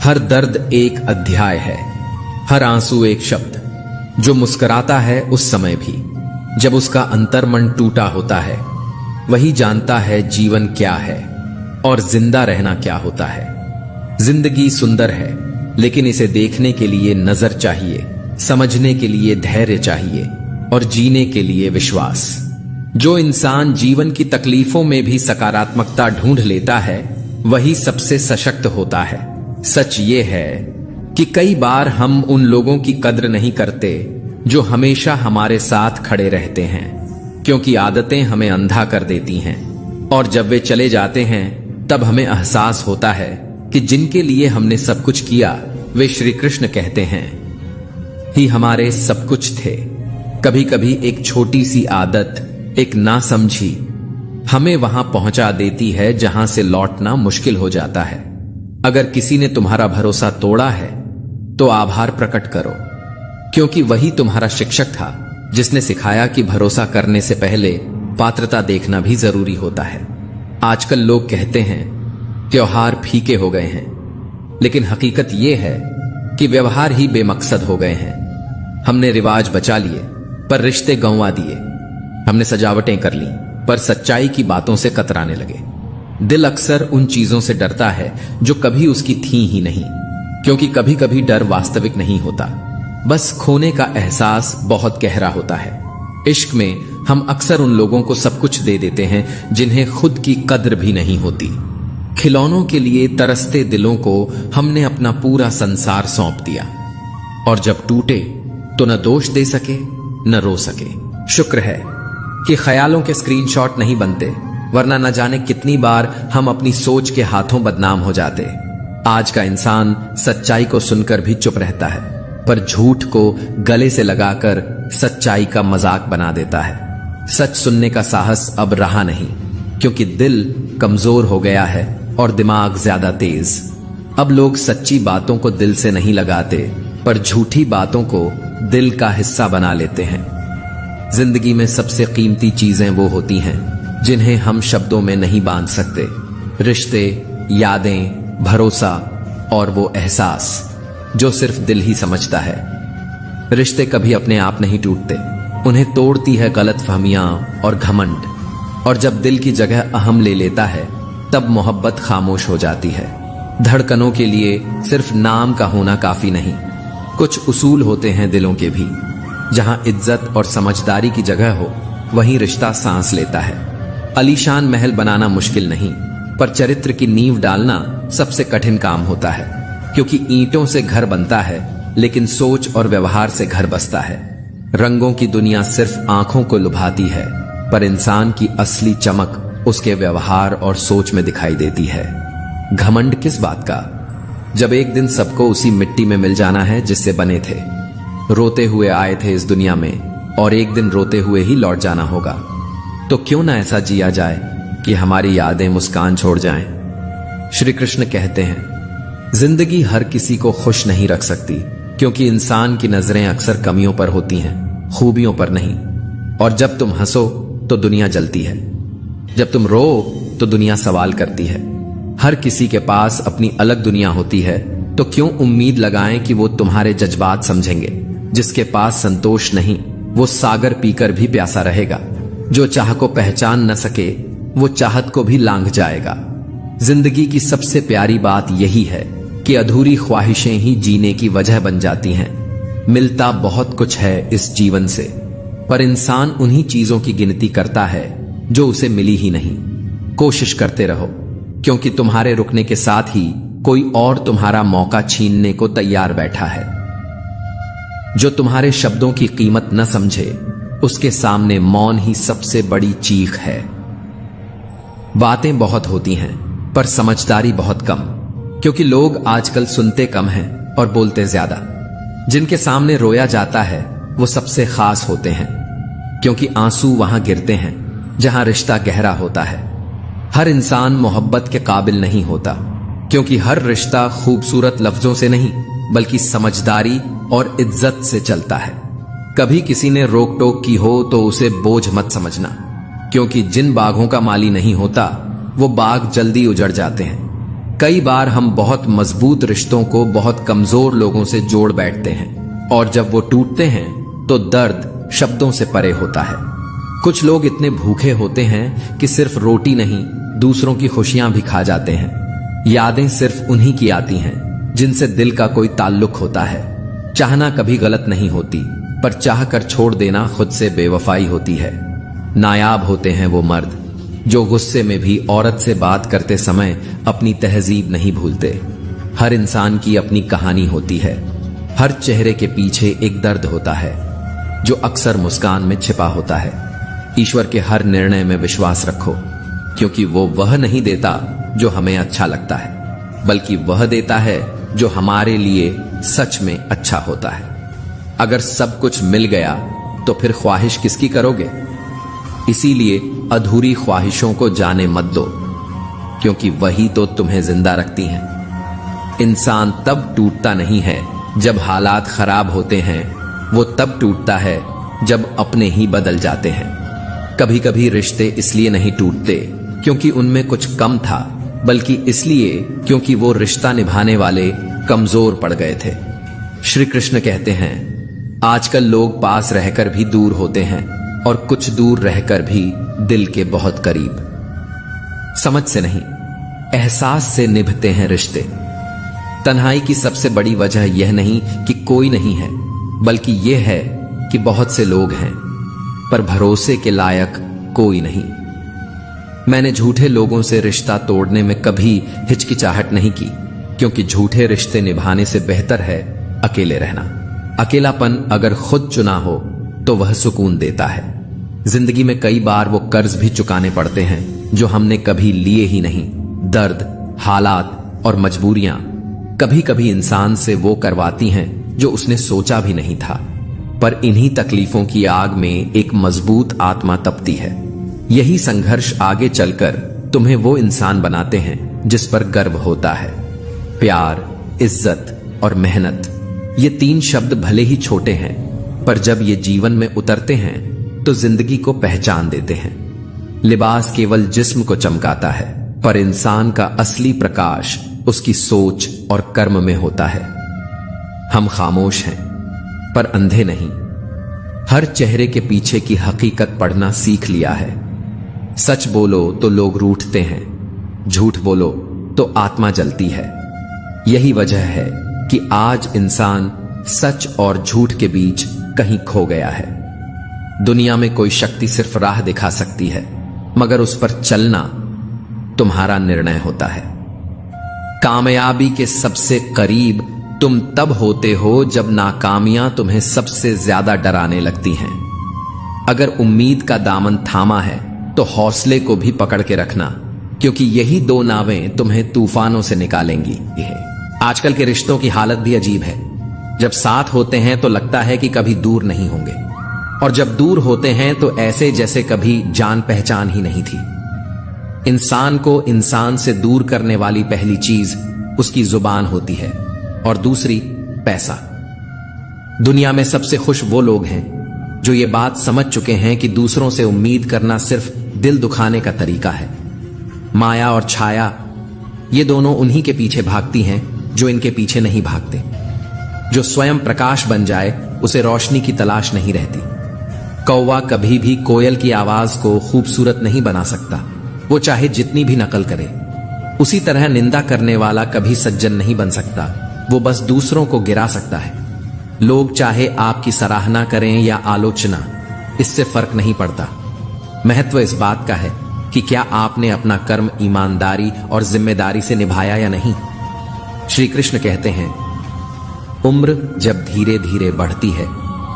हर दर्द एक अध्याय है, हर आंसू एक शब्द। जो मुस्कुराता है उस समय भी जब उसका अंतर्मन टूटा होता है, वही जानता है जीवन क्या है और जिंदा रहना क्या होता है। जिंदगी सुंदर है, लेकिन इसे देखने के लिए नजर चाहिए, समझने के लिए धैर्य चाहिए और जीने के लिए विश्वास। जो इंसान जीवन की तकलीफों में भी सकारात्मकता ढूंढ लेता है वही सबसे सशक्त होता है। सच ये है कि कई बार हम उन लोगों की कद्र नहीं करते जो हमेशा हमारे साथ खड़े रहते हैं, क्योंकि आदतें हमें अंधा कर देती हैं और जब वे चले जाते हैं तब हमें एहसास होता है कि जिनके लिए हमने सब कुछ किया वे श्री कृष्ण कहते हैं ही हमारे सब कुछ थे। कभी कभी एक छोटी सी आदत, एक नासमझी हमें वहां पहुंचा देती है जहां से लौटना मुश्किल हो जाता है। अगर किसी ने तुम्हारा भरोसा तोड़ा है तो आभार प्रकट करो, क्योंकि वही तुम्हारा शिक्षक था जिसने सिखाया कि भरोसा करने से पहले पात्रता देखना भी जरूरी होता है। आजकल लोग कहते हैं त्योहार फीके हो गए हैं, लेकिन हकीकत यह है कि व्यवहार ही बेमकसद हो गए हैं। हमने रिवाज बचा लिए पर रिश्ते गंवा दिए, हमने सजावटें कर ली पर सच्चाई की बातों से कतराने लगे। दिल अक्सर उन चीजों से डरता है जो कभी उसकी थी ही नहीं, क्योंकि कभी कभी डर वास्तविक नहीं होता, बस खोने का एहसास बहुत गहरा होता है। इश्क में हम अक्सर उन लोगों को सब कुछ दे देते हैं जिन्हें खुद की कद्र भी नहीं होती। खिलौनों के लिए तरसते दिलों को हमने अपना पूरा संसार सौंप दिया, और जब टूटे तो न दोष दे सके न रो सके। शुक्र है कि ख्यालों के स्क्रीनशॉट नहीं बनते, वरना न जाने कितनी बार हम अपनी सोच के हाथों बदनाम हो जाते। आज का इंसान सच्चाई को सुनकर भी चुप रहता है, पर झूठ को गले से लगाकर सच्चाई का मजाक बना देता है। सच सुनने का साहस अब रहा नहीं, क्योंकि दिल कमजोर हो गया है और दिमाग ज्यादा तेज। अब लोग सच्ची बातों को दिल से नहीं लगाते, पर झूठी बातों को दिल का हिस्सा बना लेते हैं। जिंदगी में सबसे कीमती चीजें वो होती हैं जिन्हें हम शब्दों में नहीं बांध सकते। रिश्ते, यादें, भरोसा और वो एहसास जो सिर्फ दिल ही समझता है। रिश्ते कभी अपने आप नहीं टूटते, उन्हें तोड़ती है गलतफहमियां और घमंड। और जब दिल की जगह अहम ले लेता है तब मोहब्बत खामोश हो जाती है। धड़कनों के लिए सिर्फ नाम का होना काफी नहीं, कुछ उसूल होते हैं दिलों के भी। जहां इज्जत और समझदारी की जगह हो वहीं रिश्ता सांस लेता है। आलीशान महल बनाना मुश्किल नहीं, पर चरित्र की नींव डालना सबसे कठिन काम होता है, क्योंकि ईंटों से घर बनता है लेकिन सोच और व्यवहार से घर बसता है। रंगों की दुनिया सिर्फ आंखों को लुभाती है, पर इंसान की असली चमक उसके व्यवहार और सोच में दिखाई देती है। घमंड किस बात का, जब एक दिन सबको उसी मिट्टी में मिल जाना है जिससे बने थे। रोते हुए आए थे इस दुनिया में और एक दिन रोते हुए ही लौट जाना होगा, तो क्यों ना ऐसा जिया जाए कि हमारी यादें मुस्कान छोड़ जाएं। श्री कृष्ण कहते हैं जिंदगी हर किसी को खुश नहीं रख सकती, क्योंकि इंसान की नजरें अक्सर कमियों पर होती हैं, खूबियों पर नहीं। और जब तुम हंसो तो दुनिया जलती है, जब तुम रो तो दुनिया सवाल करती है। हर किसी के पास अपनी अलग दुनिया होती है, तो क्यों उम्मीद लगाएं कि वो तुम्हारे जज्बात समझेंगे। जिसके पास संतोष नहीं वो सागर पीकर भी प्यासा रहेगा। जो चाह को पहचान न सके वो चाहत को भी लांघ जाएगा। जिंदगी की सबसे प्यारी बात यही है कि अधूरी ख्वाहिशें ही जीने की वजह बन जाती हैं। मिलता बहुत कुछ है इस जीवन से, पर इंसान उन्हीं चीजों की गिनती करता है जो उसे मिली ही नहीं। कोशिश करते रहो, क्योंकि तुम्हारे रुकने के साथ ही कोई और तुम्हारा मौका छीनने को तैयार बैठा है। जो तुम्हारे शब्दों की कीमत न समझे उसके सामने मौन ही सबसे बड़ी चीख है। बातें बहुत होती हैं पर समझदारी बहुत कम, क्योंकि लोग आजकल सुनते कम हैं और बोलते ज्यादा। जिनके सामने रोया जाता है वो सबसे खास होते हैं, क्योंकि आंसू वहां गिरते हैं जहां रिश्ता गहरा होता है। हर इंसान मोहब्बत के काबिल नहीं होता, क्योंकि हर रिश्ता खूबसूरत लफ्जों से नहीं बल्कि समझदारी और इज्जत से चलता है। कभी किसी ने रोक टोक की हो तो उसे बोझ मत समझना, क्योंकि जिन बागों का माली नहीं होता वो बाग जल्दी उजड़ जाते हैं। कई बार हम बहुत मजबूत रिश्तों को बहुत कमजोर लोगों से जोड़ बैठते हैं, और जब वो टूटते हैं तो दर्द शब्दों से परे होता है। कुछ लोग इतने भूखे होते हैं कि सिर्फ रोटी नहीं दूसरों की खुशियां भी खा जाते हैं। यादें सिर्फ उन्हीं की आती हैं जिनसे दिल का कोई ताल्लुक होता है। चाहना कभी गलत नहीं होती, पर चाह कर छोड़ देना खुद से बेवफाई होती है। नायाब होते हैं वो मर्द जो गुस्से में भी औरत से बात करते समय अपनी तहजीब नहीं भूलते। हर इंसान की अपनी कहानी होती है। हर चेहरे के पीछे एक दर्द होता है जो अक्सर मुस्कान में छिपा होता है। ईश्वर के हर निर्णय में विश्वास रखो, क्योंकि वो वह नहीं देता जो हमें अच्छा लगता है, बल्कि वह देता है जो हमारे लिए सच में अच्छा होता है। अगर सब कुछ मिल गया तो फिर ख्वाहिश किसकी करोगे? इसीलिए अधूरी ख्वाहिशों को जाने मत दो, क्योंकि वही तो तुम्हें जिंदा रखती हैं। इंसान तब टूटता नहीं है जब हालात खराब होते हैं, वो तब टूटता है जब अपने ही बदल जाते हैं। कभी कभी रिश्ते इसलिए नहीं टूटते क्योंकि उनमें कुछ कम था, बल्कि इसलिए क्योंकि वो रिश्ता निभाने वाले कमजोर पड़ गए थे। श्री कृष्ण कहते हैं, आजकल लोग पास रहकर भी दूर होते हैं और कुछ दूर रहकर भी दिल के बहुत करीब। समझ से नहीं, एहसास से निभते हैं रिश्ते। तन्हाई की सबसे बड़ी वजह यह नहीं कि कोई नहीं है, बल्कि यह है कि बहुत से लोग हैं पर भरोसे के लायक कोई नहीं। मैंने झूठे लोगों से रिश्ता तोड़ने में कभी हिचकिचाहट नहीं की, क्योंकि झूठे रिश्ते निभाने से बेहतर है अकेले रहना। अकेलापन अगर खुद चुना हो तो वह सुकून देता है। जिंदगी में कई बार वो कर्ज भी चुकाने पड़ते हैं जो हमने कभी लिए ही नहीं। दर्द, हालात और मजबूरियां कभी कभी इंसान से वो करवाती हैं जो उसने सोचा भी नहीं था। पर इन्हीं तकलीफों की आग में एक मजबूत आत्मा तपती है। यही संघर्ष आगे चलकर तुम्हें वो इंसान बनाते हैं जिस पर गर्व होता है। प्यार, इज्जत और मेहनत, ये तीन शब्द भले ही छोटे हैं, पर जब ये जीवन में उतरते हैं तो जिंदगी को पहचान देते हैं। लिबास केवल जिस्म को चमकाता है, पर इंसान का असली प्रकाश उसकी सोच और कर्म में होता है। हम खामोश हैं पर अंधे नहीं। हर चेहरे के पीछे की हकीकत पढ़ना सीख लिया है। सच बोलो तो लोग रूठते हैं, झूठ बोलो तो आत्मा जलती है। यही वजह है कि आज इंसान सच और झूठ के बीच कहीं खो गया है। दुनिया में कोई शक्ति सिर्फ राह दिखा सकती है, मगर उस पर चलना तुम्हारा निर्णय होता है। कामयाबी के सबसे करीब तुम तब होते हो जब नाकामियां तुम्हें सबसे ज्यादा डराने लगती हैं। अगर उम्मीद का दामन थामा है तो हौसले को भी पकड़ के रखना, क्योंकि यही दो नावें तुम्हें तूफानों से निकालेंगी। आजकल के रिश्तों की हालत भी अजीब है। जब साथ होते हैं तो लगता है कि कभी दूर नहीं होंगे, और जब दूर होते हैं तो ऐसे जैसे कभी जान पहचान ही नहीं थी। इंसान को इंसान से दूर करने वाली पहली चीज उसकी जुबान होती है, और दूसरी पैसा। दुनिया में सबसे खुश वो लोग हैं जो ये बात समझ चुके हैं कि दूसरों से उम्मीद करना सिर्फ दिल दुखाने का तरीका है। माया और छाया, ये दोनों उन्हीं के पीछे भागती हैं जो इनके पीछे नहीं भागते। जो स्वयं प्रकाश बन जाए उसे रोशनी की तलाश नहीं रहती। कौवा कभी भी कोयल की आवाज को खूबसूरत नहीं बना सकता, वो चाहे जितनी भी नकल करे। उसी तरह निंदा करने वाला कभी सज्जन नहीं बन सकता, वो बस दूसरों को गिरा सकता है। लोग चाहे आपकी सराहना करें या आलोचना, इससे फर्क नहीं पड़ता। महत्व इस बात का है कि क्या आपने अपना कर्म ईमानदारी और जिम्मेदारी से निभाया या नहीं। श्री कृष्ण कहते हैं, उम्र जब धीरे धीरे बढ़ती है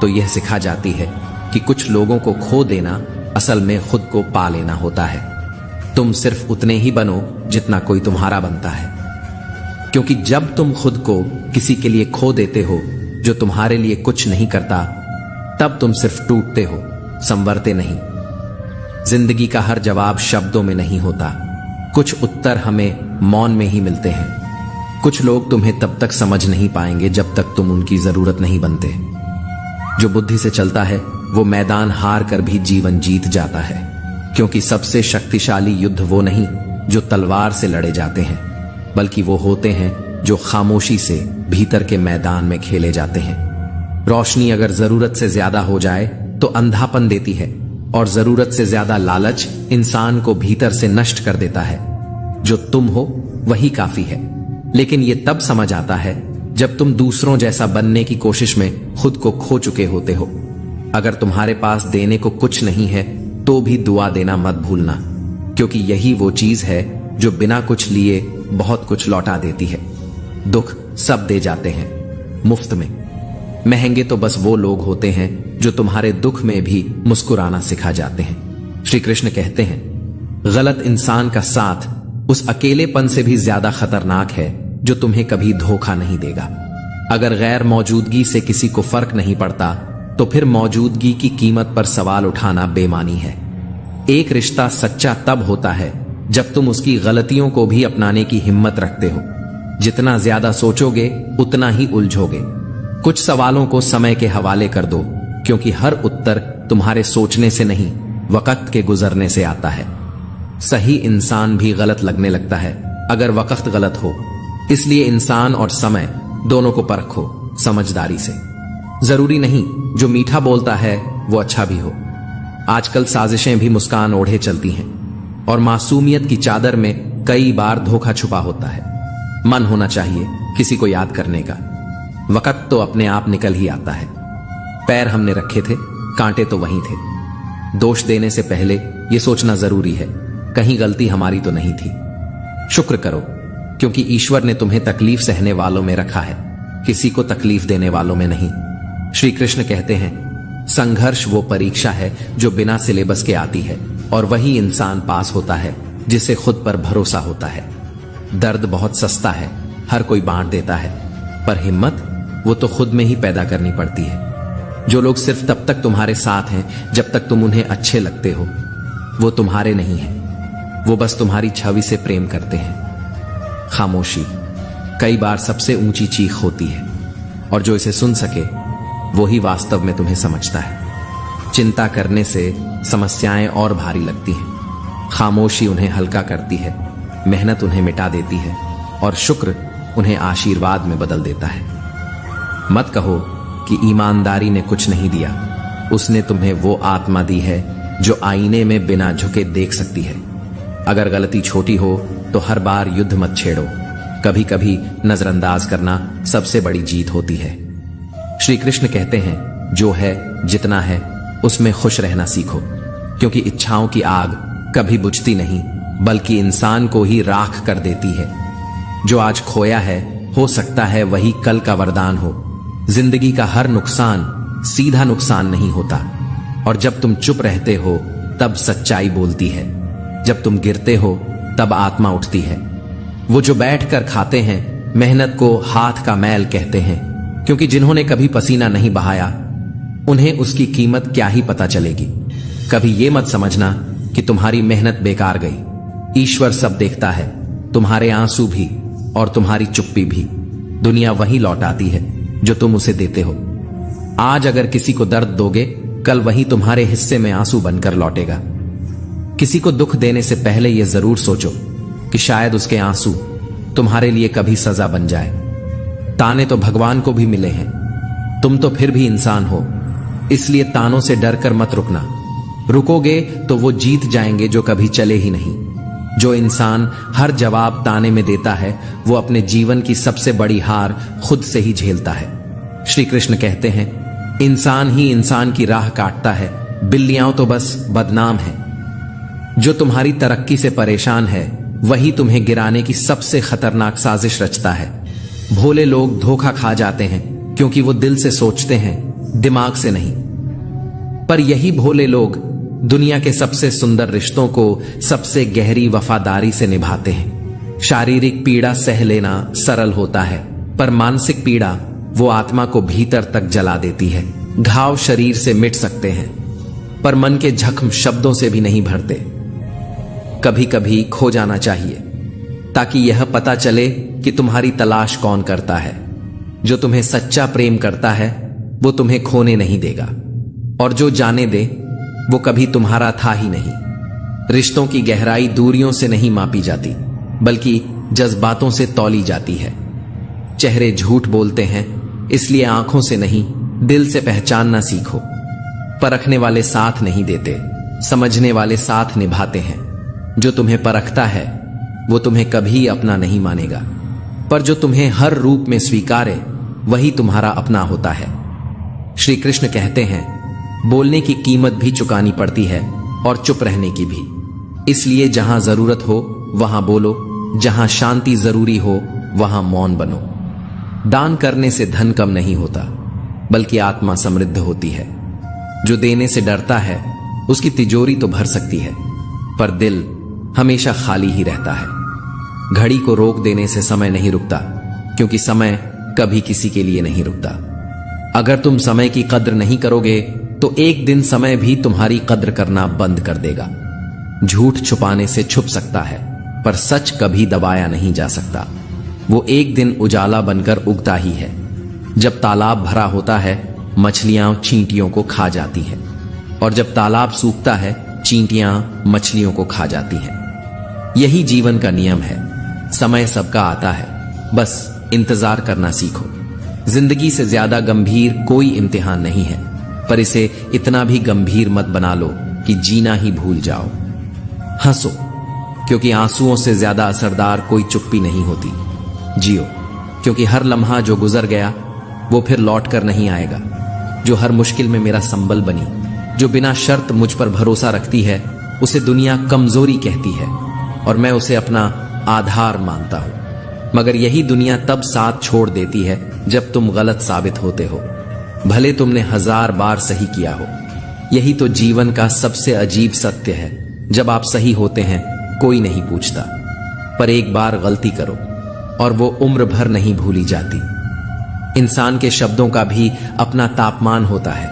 तो यह सिखा जाती है कि कुछ लोगों को खो देना असल में खुद को पा लेना होता है। तुम सिर्फ उतने ही बनो जितना कोई तुम्हारा बनता है, क्योंकि जब तुम खुद को किसी के लिए खो देते हो जो तुम्हारे लिए कुछ नहीं करता, तब तुम सिर्फ टूटते हो, संवरते नहीं। जिंदगी का हर जवाब शब्दों में नहीं होता, कुछ उत्तर हमें मौन में ही मिलते हैं। कुछ लोग तुम्हें तब तक समझ नहीं पाएंगे जब तक तुम उनकी जरूरत नहीं बनते। जो बुद्धि से चलता है वो मैदान हार कर भी जीवन जीत जाता है, क्योंकि सबसे शक्तिशाली युद्ध वो नहीं जो तलवार से लड़े जाते हैं, बल्कि वो होते हैं जो खामोशी से भीतर के मैदान में खेले जाते हैं। रोशनी अगर जरूरत से ज्यादा हो जाए तो अंधापन देती है, और जरूरत से ज्यादा लालच इंसान को भीतर से नष्ट कर देता है। जो तुम हो वही काफी है, लेकिन ये तब समझ आता है जब तुम दूसरों जैसा बनने की कोशिश में खुद को खो चुके होते हो। अगर तुम्हारे पास देने को कुछ नहीं है तो भी दुआ देना मत भूलना, क्योंकि यही वो चीज है जो बिना कुछ लिए बहुत कुछ लौटा देती है। दुख सब दे जाते हैं मुफ्त में। महंगे तो बस वो लोग होते हैं जो तुम्हारे दुख में भी मुस्कुराना सिखा जाते हैं। श्री कृष्ण कहते हैं, गलत इंसान का साथ उस अकेलेपन से भी ज्यादा खतरनाक है जो तुम्हें कभी धोखा नहीं देगा। अगर गैर मौजूदगी से किसी को फर्क नहीं पड़ता तो फिर मौजूदगी की कीमत पर सवाल उठाना बेमानी है। एक रिश्ता सच्चा तब होता है जब तुम उसकी गलतियों को भी अपनाने की हिम्मत रखते हो। जितना ज्यादा सोचोगे उतना ही उलझोगे। कुछ सवालों को समय के हवाले कर दो, क्योंकि हर उत्तर तुम्हारे सोचने से नहीं, वक्त के गुजरने से आता है। सही इंसान भी गलत लगने लगता है अगर वक्त गलत हो। इसलिए इंसान और समय दोनों को परखो समझदारी से। जरूरी नहीं जो मीठा बोलता है वो अच्छा भी हो। आजकल साजिशें भी मुस्कान ओढ़े चलती हैं और मासूमियत की चादर में कई बार धोखा छुपा होता है। मन होना चाहिए किसी को याद करने का। वक्त तो अपने आप निकल ही आता है। पैर हमने रखे थे, कांटे तो वहीं थे। दोष देने से पहले यह सोचना जरूरी है कहीं गलती हमारी तो नहीं थी। शुक्र करो, क्योंकि ईश्वर ने तुम्हें तकलीफ सहने वालों में रखा है, किसी को तकलीफ देने वालों में नहीं। श्री कृष्ण कहते हैं, संघर्ष वो परीक्षा है जो बिना सिलेबस के आती है, और वही इंसान पास होता है जिसे खुद पर भरोसा होता है। दर्द बहुत सस्ता है, हर कोई बांट देता है, पर हिम्मत वो तो खुद में ही पैदा करनी पड़ती है। जो लोग सिर्फ तब तक तुम्हारे साथ हैं जब तक तुम उन्हें अच्छे लगते हो, वो तुम्हारे नहीं हैं, वो बस तुम्हारी छवि से प्रेम करते हैं। खामोशी कई बार सबसे ऊंची चीख होती है, और जो इसे सुन सके वो ही वास्तव में तुम्हें समझता है। चिंता करने से समस्याएं और भारी लगती हैं। खामोशी उन्हें हल्का करती है, मेहनत उन्हें मिटा देती है, और शुक्र उन्हें आशीर्वाद में बदल देता है। मत कहो कि ईमानदारी ने कुछ नहीं दिया, उसने तुम्हें वो आत्मा दी है जो आईने में बिना झुके देख सकती है। अगर गलती छोटी हो तो हर बार युद्ध मत छेड़ो, कभी कभी नजरअंदाज करना सबसे बड़ी जीत होती है। श्री कृष्ण कहते हैं, जो है जितना है उसमें खुश रहना सीखो, क्योंकि इच्छाओं की आग कभी बुझती नहीं, बल्कि इंसान को ही राख कर देती है। जो आज खोया है हो सकता है वही कल का वरदान हो। जिंदगी का हर नुकसान सीधा नुकसान नहीं होता, और जब तुम चुप रहते हो तब सच्चाई बोलती है। जब तुम गिरते हो तब आत्मा उठती है। वो जो बैठकर खाते हैं मेहनत को हाथ का मैल कहते हैं, क्योंकि जिन्होंने कभी पसीना नहीं बहाया उन्हें उसकी कीमत क्या ही पता चलेगी। कभी ये मत समझना कि तुम्हारी मेहनत बेकार गई। ईश्वर सब देखता है, तुम्हारे आंसू भी और तुम्हारी चुप्पी भी। दुनिया वही लौटाती है जो तुम उसे देते हो। आज अगर किसी को दर्द दोगे, कल वही तुम्हारे हिस्से में आंसू बनकर लौटेगा। किसी को दुख देने से पहले यह जरूर सोचो कि शायद उसके आंसू तुम्हारे लिए कभी सजा बन जाए। ताने तो भगवान को भी मिले हैं, तुम तो फिर भी इंसान हो, इसलिए तानों से डरकर मत रुकना। रुकोगे तो वो जीत जाएंगे जो कभी चले ही नहीं। जो इंसान हर जवाब ताने में देता है वो अपने जीवन की सबसे बड़ी हार खुद से ही झेलता है। श्री कृष्ण कहते हैं, इंसान ही इंसान की राह काटता है, बिल्लियां तो बस बदनाम हैं। जो तुम्हारी तरक्की से परेशान है वही तुम्हें गिराने की सबसे खतरनाक साजिश रचता है। भोले लोग धोखा खा जाते हैं क्योंकि वो दिल से सोचते हैं, दिमाग से नहीं। पर यही भोले लोग दुनिया के सबसे सुंदर रिश्तों को सबसे गहरी वफादारी से निभाते हैं। शारीरिक पीड़ा सह लेना सरल होता है, पर मानसिक पीड़ा वो आत्मा को भीतर तक जला देती है। घाव शरीर से मिट सकते हैं, पर मन के जख्म शब्दों से भी नहीं भरते। कभी कभी खो जाना चाहिए ताकि यह पता चले कि तुम्हारी तलाश कौन करता है। जो तुम्हें सच्चा प्रेम करता है वो तुम्हें खोने नहीं देगा, और जो जाने दे वो कभी तुम्हारा था ही नहीं। रिश्तों की गहराई दूरियों से नहीं मापी जाती, बल्कि जज्बातों से तौली जाती है। चेहरे झूठ बोलते हैं, इसलिए आंखों से नहीं दिल से पहचानना सीखो। परखने वाले साथ नहीं देते, समझने वाले साथ निभाते हैं। जो तुम्हें परखता है वो तुम्हें कभी अपना नहीं मानेगा, पर जो तुम्हें हर रूप में स्वीकारे वही तुम्हारा अपना होता है। श्री कृष्ण कहते हैं, बोलने की कीमत भी चुकानी पड़ती है, और चुप रहने की भी। इसलिए जहां जरूरत हो वहां बोलो, जहां शांति जरूरी हो वहां मौन बनो। दान करने से धन कम नहीं होता, बल्कि आत्मा समृद्ध होती है। जो देने से डरता है उसकी तिजोरी तो भर सकती है, पर दिल हमेशा खाली ही रहता है। घड़ी को रोक देने से समय नहीं रुकता, क्योंकि समय कभी किसी के लिए नहीं रुकता। अगर तुम समय की कद्र नहीं करोगे तो एक दिन समय भी तुम्हारी कद्र करना बंद कर देगा। झूठ छुपाने से छुप सकता है, पर सच कभी दबाया नहीं जा सकता। वो एक दिन उजाला बनकर उगता ही है। जब तालाब भरा होता है मछलियां चींटियों को खा जाती हैं, और जब तालाब सूखता है चींटियां मछलियों को खा जाती हैं। यही जीवन का नियम है। समय सबका आता है, बस इंतजार करना सीखो। जिंदगी से ज्यादा गंभीर कोई इम्तिहान नहीं है, पर इसे इतना भी गंभीर मत बना लो कि जीना ही भूल जाओ। हंसो, क्योंकि आंसुओं से ज्यादा असरदार कोई चुप्पी नहीं होती। जियो, क्योंकि हर लम्हा जो गुजर गया वो फिर लौट कर नहीं आएगा। जो हर मुश्किल में मेरा संबल बनी, जो बिना शर्त मुझ पर भरोसा रखती है, उसे दुनिया कमजोरी कहती है और मैं उसे अपना आधार मानता हूं। मगर यही दुनिया तब साथ छोड़ देती है जब तुम गलत साबित होते हो, भले तुमने 1000 बार सही किया हो। यही तो जीवन का सबसे अजीब सत्य है। जब आप सही होते हैं कोई नहीं पूछता, पर एक बार गलती करो और वो उम्र भर नहीं भूली जाती। इंसान के शब्दों का भी अपना तापमान होता है।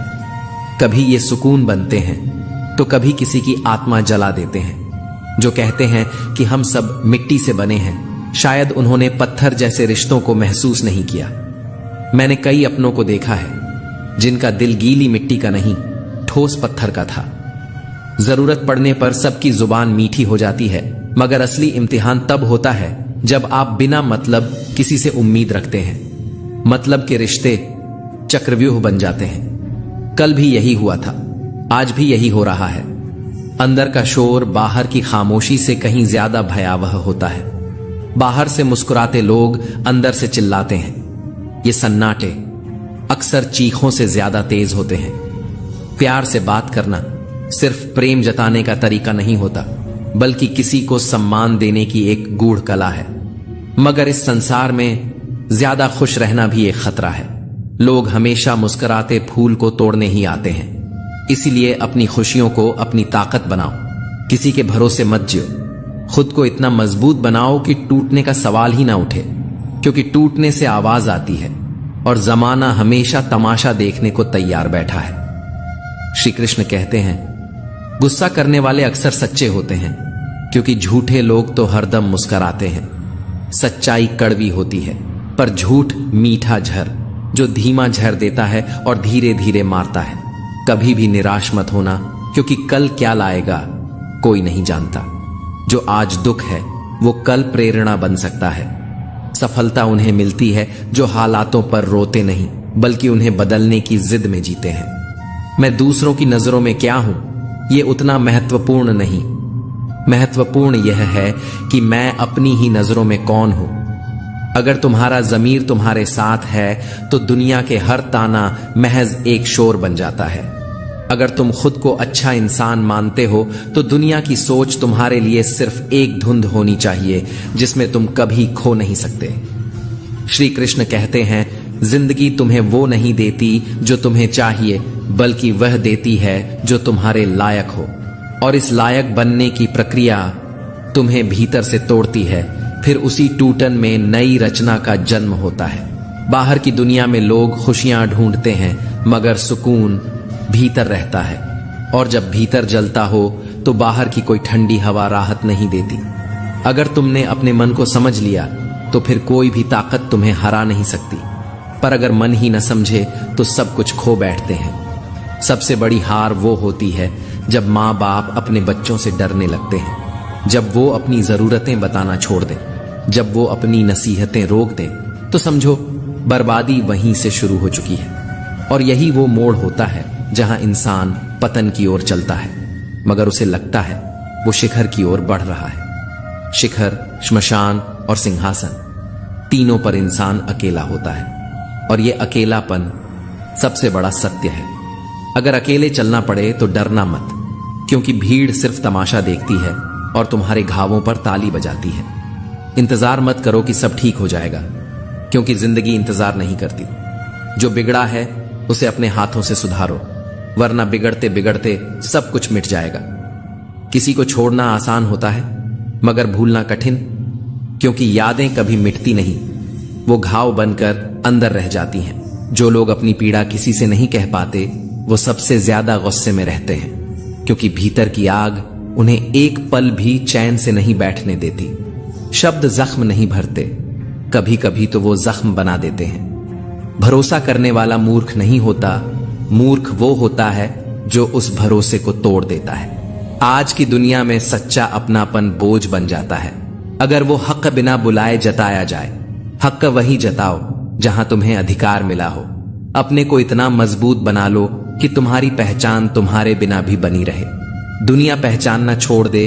कभी ये सुकून बनते हैं तो कभी किसी की आत्मा जला देते हैं। जो कहते हैं कि हम सब मिट्टी से बने हैं, शायद उन्होंने पत्थर जैसे रिश्तों को महसूस नहीं किया। मैंने कई अपनों को देखा है जिनका दिल गीली मिट्टी का नहीं, ठोस पत्थर का था। जरूरत पड़ने पर सबकी जुबान मीठी हो जाती है, मगर असली इम्तिहान तब होता है जब आप बिना मतलब किसी से उम्मीद रखते हैं। मतलब के रिश्ते चक्रव्यूह बन जाते हैं। कल भी यही हुआ था, आज भी यही हो रहा है। अंदर का शोर बाहर की खामोशी से कहीं ज्यादा भयावह होता है। बाहर से मुस्कुराते लोग अंदर से चिल्लाते हैं। ये सन्नाटे अक्सर चीखों से ज्यादा तेज होते हैं। प्यार से बात करना सिर्फ प्रेम जताने का तरीका नहीं होता, बल्कि किसी को सम्मान देने की एक गूढ़ कला है। मगर इस संसार में ज्यादा खुश रहना भी एक खतरा है। लोग हमेशा मुस्कुराते फूल को तोड़ने ही आते हैं। इसीलिए अपनी खुशियों को अपनी ताकत बनाओ, किसी के भरोसे मत जियो। खुद को इतना मजबूत बनाओ कि टूटने का सवाल ही ना उठे, क्योंकि टूटने से आवाज आती है और जमाना हमेशा तमाशा देखने को तैयार बैठा है। श्री कृष्ण कहते हैं, गुस्सा करने वाले अक्सर सच्चे होते हैं, क्योंकि झूठे लोग तो हरदम मुस्कुराते हैं। सच्चाई कड़वी होती है, पर झूठ मीठा झर, जो धीमा झर देता है और धीरे धीरे मारता है। कभी भी निराश मत होना, क्योंकि कल क्या लाएगा कोई नहीं जानता। जो आज दुख है वो कल प्रेरणा बन सकता है। सफलता उन्हें मिलती है जो हालातों पर रोते नहीं, बल्कि उन्हें बदलने की जिद में जीते हैं। मैं दूसरों की नजरों में क्या हूं, ये उतना महत्वपूर्ण नहीं। महत्वपूर्ण यह है कि मैं अपनी ही नजरों में कौन हूं। अगर तुम्हारा जमीर तुम्हारे साथ है तो दुनिया के हर ताना महज एक शोर बन जाता है। अगर तुम खुद को अच्छा इंसान मानते हो तो दुनिया की सोच तुम्हारे लिए सिर्फ एक धुंध होनी चाहिए जिसमें तुम कभी खो नहीं सकते। श्री कृष्ण कहते हैं, जिंदगी तुम्हें वो नहीं देती जो तुम्हें चाहिए, बल्कि वह देती है जो तुम्हारे लायक हो। और इस लायक बनने की प्रक्रिया तुम्हें भीतर से तोड़ती है, फिर उसी टूटन में नई रचना का जन्म होता है। बाहर की दुनिया में लोग खुशियां ढूंढते हैं, मगर सुकून भीतर रहता है। और जब भीतर जलता हो तो बाहर की कोई ठंडी हवा राहत नहीं देती। अगर तुमने अपने मन को समझ लिया तो फिर कोई भी ताकत तुम्हें हरा नहीं सकती। पर अगर मन ही न समझे तो सब कुछ खो बैठते हैं। सबसे बड़ी हार वो होती है जब माँ बाप अपने बच्चों से डरने लगते हैं, जब वो अपनी जरूरतें बताना छोड़ दें, जब वो अपनी नसीहतें रोक दें, तो समझो बर्बादी वहीं से शुरू हो चुकी है। और यही वो मोड़ होता है जहां इंसान पतन की ओर चलता है, मगर उसे लगता है वो शिखर की ओर बढ़ रहा है। शिखर, श्मशान और सिंहासन, तीनों पर इंसान अकेला होता है, और ये अकेलापन सबसे बड़ा सत्य है। अगर अकेले चलना पड़े तो डरना मत, क्योंकि भीड़ सिर्फ तमाशा देखती है और तुम्हारे घावों पर ताली बजाती है। इंतजार मत करो कि सब ठीक हो जाएगा, क्योंकि जिंदगी इंतजार नहीं करती। जो बिगड़ा है उसे अपने हाथों से सुधारो, वरना बिगड़ते बिगड़ते सब कुछ मिट जाएगा। किसी को छोड़ना आसान होता है, मगर भूलना कठिन, क्योंकि यादें कभी मिटती नहीं, वो घाव बनकर अंदर रह जाती हैं। जो लोग अपनी पीड़ा किसी से नहीं कह पाते, वो सबसे ज्यादा गुस्से में रहते हैं, क्योंकि भीतर की आग उन्हें एक पल भी चैन से नहीं बैठने देती। शब्द जख्म नहीं भरते, कभी कभी तो वो जख्म बना देते हैं। भरोसा करने वाला मूर्ख नहीं होता, मूर्ख वो होता है जो उस भरोसे को तोड़ देता है। आज की दुनिया में सच्चा अपनापन बोझ बन जाता है। अगर वो हक बिना बुलाए जताया जाए, हक वही जताओ जहां तुम्हें अधिकार मिला हो। अपने को इतना मजबूत बना लो कि तुम्हारी पहचान तुम्हारे बिना भी बनी रहे। दुनिया पहचानना छोड़ दे,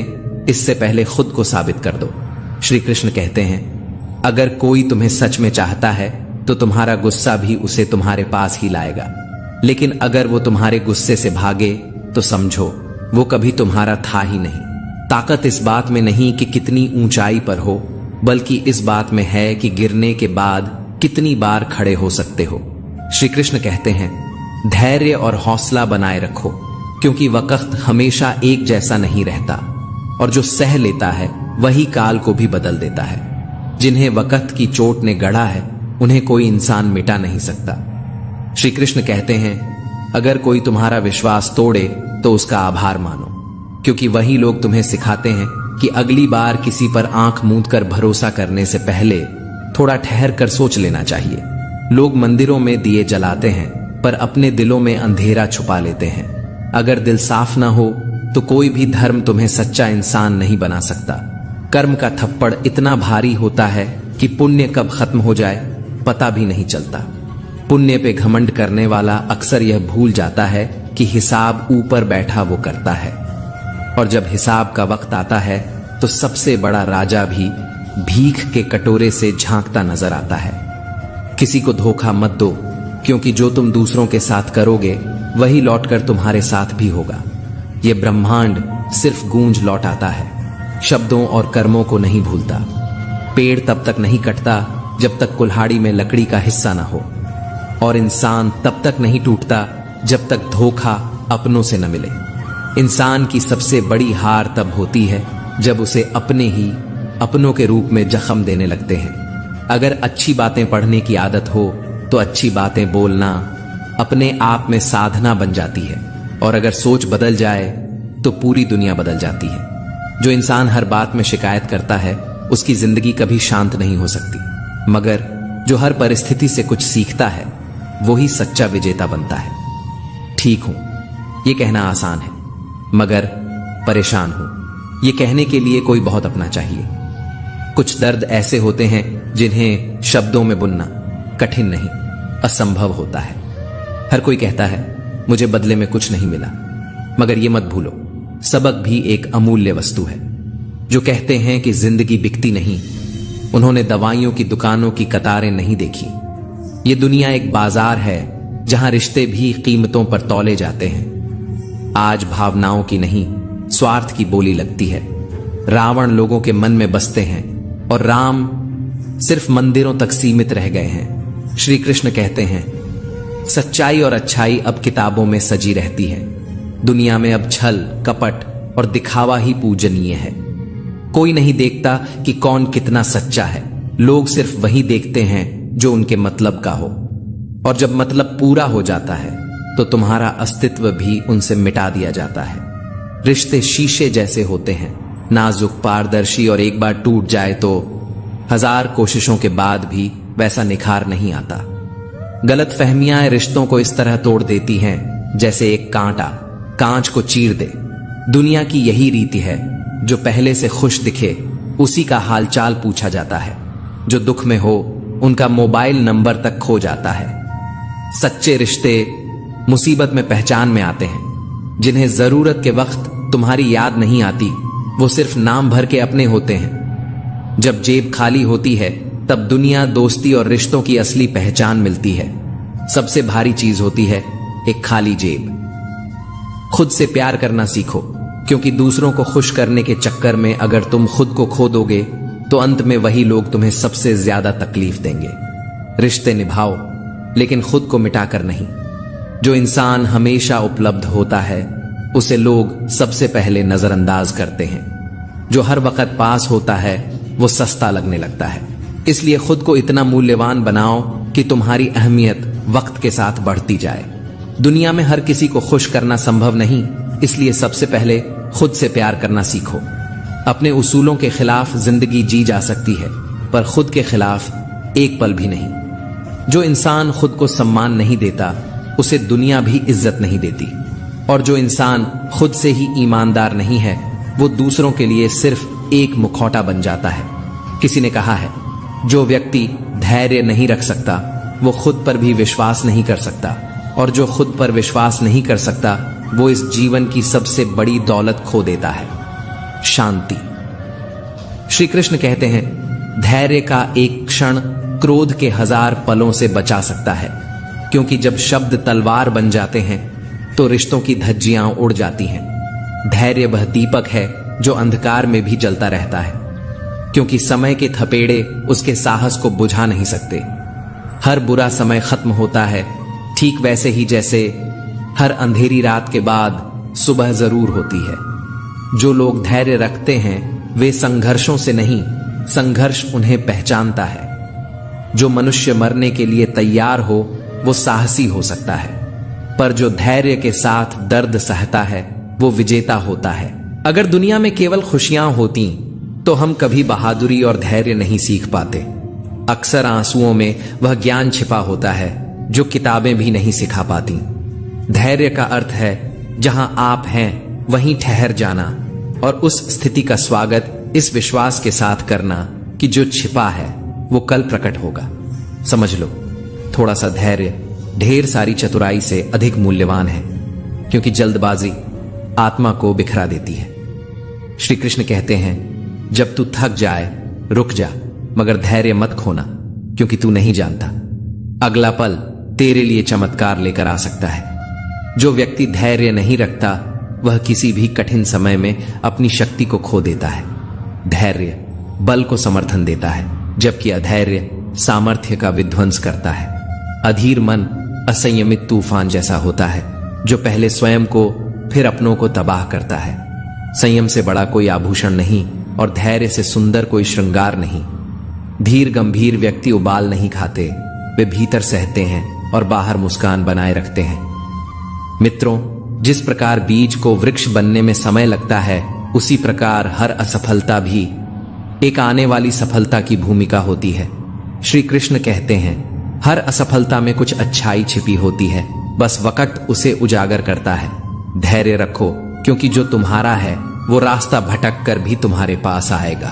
इससे पहले खुद को साबित कर दो। श्री कृष्ण कहते हैं, अगर कोई तुम्हें सच में चाहता है तो तुम्हारा गुस्सा भी उसे तुम्हारे पास ही लाएगा, लेकिन अगर वो तुम्हारे गुस्से से भागे तो समझो वो कभी तुम्हारा था ही नहीं। ताकत इस बात में नहीं कि कितनी ऊंचाई पर हो, बल्कि इस बात में है कि गिरने के बाद कितनी बार खड़े हो सकते हो। श्री कृष्ण कहते हैं, धैर्य और हौसला बनाए रखो, क्योंकि वक्त हमेशा एक जैसा नहीं रहता, और जो सह लेता है वही काल को भी बदल देता है। जिन्हें वक्त की चोट ने गढ़ा है, उन्हें कोई इंसान मिटा नहीं सकता। श्री कृष्ण कहते हैं, अगर कोई तुम्हारा विश्वास तोड़े तो उसका आभार मानो, क्योंकि वही लोग तुम्हें सिखाते हैं कि अगली बार किसी पर आंख मूंद कर भरोसा करने से पहले थोड़ा ठहर कर सोच लेना चाहिए। लोग मंदिरों में दिए जलाते हैं, पर अपने दिलों में अंधेरा छुपा लेते हैं। अगर दिल साफ ना हो तो कोई भी धर्म तुम्हें सच्चा इंसान नहीं बना सकता। कर्म का थप्पड़ इतना भारी होता है कि पुण्य कब खत्म हो जाए पता भी नहीं चलता। पुण्य पे घमंड करने वाला अक्सर यह भूल जाता है कि हिसाब ऊपर बैठा वो करता है, और जब हिसाब का वक्त आता है तो सबसे बड़ा राजा भी भीख के कटोरे से झांकता नजर आता है। किसी को धोखा मत दो, क्योंकि जो तुम दूसरों के साथ करोगे वही लौटकर तुम्हारे साथ भी होगा। ये ब्रह्मांड सिर्फ गूंज लौटाता है, शब्दों और कर्मों को नहीं भूलता। पेड़ तब तक नहीं कटता जब तक कुल्हाड़ी में लकड़ी का हिस्सा ना हो, और इंसान तब तक नहीं टूटता जब तक धोखा अपनों से न मिले। इंसान की सबसे बड़ी हार तब होती है जब उसे अपने ही अपनों के रूप में जख्म देने लगते हैं। अगर अच्छी बातें पढ़ने की आदत हो तो अच्छी बातें बोलना अपने आप में साधना बन जाती है, और अगर सोच बदल जाए तो पूरी दुनिया बदल जाती है। जो इंसान हर बात में शिकायत करता है उसकी जिंदगी कभी शांत नहीं हो सकती, मगर जो हर परिस्थिति से कुछ सीखता है वही सच्चा विजेता बनता है। ठीक हूं, यह कहना आसान है, मगर परेशान हूं, यह कहने के लिए कोई बहुत अपना चाहिए। कुछ दर्द ऐसे होते हैं जिन्हें शब्दों में बुनना कठिन नहीं, असंभव होता है। हर कोई कहता है मुझे बदले में कुछ नहीं मिला, मगर यह मत भूलो सबक भी एक अमूल्य वस्तु है। जो कहते हैं कि जिंदगी बिकती नहीं, उन्होंने दवाइयों की दुकानों की कतारें नहीं देखी। ये दुनिया एक बाजार है जहां रिश्ते भी कीमतों पर तौले जाते हैं। आज भावनाओं की नहीं, स्वार्थ की बोली लगती है। रावण लोगों के मन में बसते हैं और राम सिर्फ मंदिरों तक सीमित रह गए हैं। श्री कृष्ण कहते हैं, सच्चाई और अच्छाई अब किताबों में सजी रहती है। दुनिया में अब छल, कपट और दिखावा ही पूजनीय है। कोई नहीं देखता कि कौन कितना सच्चा है। लोग सिर्फ वही देखते हैं जो उनके मतलब का हो, और जब मतलब पूरा हो जाता है तो तुम्हारा अस्तित्व भी उनसे मिटा दिया जाता है। रिश्ते शीशे जैसे होते हैं, नाजुक, पारदर्शी, और एक बार टूट जाए तो 1000 कोशिशों के बाद भी वैसा निखार नहीं आता। गलत फहमियां रिश्तों को इस तरह तोड़ देती हैं जैसे एक कांटा कांच को चीर दे। दुनिया की यही रीति है, जो पहले से खुश दिखे उसी का हालचाल पूछा जाता है। जो दुख में हो उनका मोबाइल नंबर तक खो जाता है। सच्चे रिश्ते मुसीबत में पहचान में आते हैं। जिन्हें जरूरत के वक्त तुम्हारी याद नहीं आती, वो सिर्फ नाम भर के अपने होते हैं। जब जेब खाली होती है तब दुनिया, दोस्ती और रिश्तों की असली पहचान मिलती है। सबसे भारी चीज होती है एक खाली जेब। खुद से प्यार करना सीखो, क्योंकि दूसरों को खुश करने के चक्कर में अगर तुम खुद को खो दोगे तो अंत में वही लोग तुम्हें सबसे ज्यादा तकलीफ देंगे। रिश्ते निभाओ, लेकिन खुद को मिटाकर नहीं। जो इंसान हमेशा उपलब्ध होता है उसे लोग सबसे पहले नजरअंदाज करते हैं। जो हर वक्त पास होता है वो सस्ता लगने लगता है। इसलिए खुद को इतना मूल्यवान बनाओ कि तुम्हारी अहमियत वक्त के साथ बढ़ती जाए। दुनिया में हर किसी को खुश करना संभव नहीं, इसलिए सबसे पहले खुद से प्यार करना सीखो। अपने उसूलों के खिलाफ जिंदगी जी जा सकती है, पर खुद के खिलाफ एक पल भी नहीं। जो इंसान खुद को सम्मान नहीं देता उसे दुनिया भी इज्जत नहीं देती, और जो इंसान खुद से ही ईमानदार नहीं है वो दूसरों के लिए सिर्फ एक मुखौटा बन जाता है। किसी ने कहा है, जो व्यक्ति धैर्य नहीं रख सकता वो खुद पर भी विश्वास नहीं कर सकता, और जो खुद पर विश्वास नहीं कर सकता वो इस जीवन की सबसे बड़ी दौलत खो देता है, शांति। श्री कृष्ण कहते हैं, धैर्य का एक क्षण क्रोध के 1000 पलों से बचा सकता है, क्योंकि जब शब्द तलवार बन जाते हैं तो रिश्तों की धज्जियां उड़ जाती हैं। धैर्य वह दीपक है जो अंधकार में भी जलता रहता है, क्योंकि समय के थपेड़े उसके साहस को बुझा नहीं सकते। हर बुरा समय खत्म होता है, ठीक वैसे ही जैसे हर अंधेरी रात के बाद सुबह जरूर होती है। जो लोग धैर्य रखते हैं वे संघर्षों से नहीं, संघर्ष उन्हें पहचानता है। जो मनुष्य मरने के लिए तैयार हो वो साहसी हो सकता है, पर जो धैर्य के साथ दर्द सहता है वो विजेता होता है। अगर दुनिया में केवल खुशियां होती तो हम कभी बहादुरी और धैर्य नहीं सीख पाते। अक्सर आंसुओं में वह ज्ञान छिपा होता है जो किताबें भी नहीं सिखा पाती। धैर्य का अर्थ है जहां आप हैं वहीं ठहर जाना, और उस स्थिति का स्वागत इस विश्वास के साथ करना कि जो छिपा है वो कल प्रकट होगा। समझ लो, थोड़ा सा धैर्य ढेर सारी चतुराई से अधिक मूल्यवान है, क्योंकि जल्दबाजी आत्मा को बिखरा देती है। श्री कृष्ण कहते हैं, जब तू थक जाए रुक जा, मगर धैर्य मत खोना, क्योंकि तू नहीं जानता अगला पल तेरे लिए चमत्कार लेकर आ सकता है। जो व्यक्ति धैर्य नहीं रखता वह किसी भी कठिन समय में अपनी शक्ति को खो देता है। धैर्य बल को समर्थन देता है, जबकि अधैर्य सामर्थ्य का विध्वंस करता है। अधीर मन असंयमित तूफान जैसा होता है, जो पहले स्वयं को फिर अपनों को तबाह करता है। संयम से बड़ा कोई आभूषण नहीं, और धैर्य से सुंदर कोई श्रृंगार नहीं। धीर गंभीर व्यक्ति उबाल नहीं खाते, वे भीतर सहते हैं और बाहर मुस्कान बनाए रखते हैं। मित्रों, जिस प्रकार बीज को वृक्ष बनने में समय लगता है, उसी प्रकार हर असफलता भी एक आने वाली सफलता की भूमिका होती है। श्री कृष्ण कहते हैं, हर असफलता में कुछ अच्छाई छिपी होती है, बस वक्त उसे उजागर करता है। धैर्य रखो, क्योंकि जो तुम्हारा है वो रास्ता भटक कर भी तुम्हारे पास आएगा।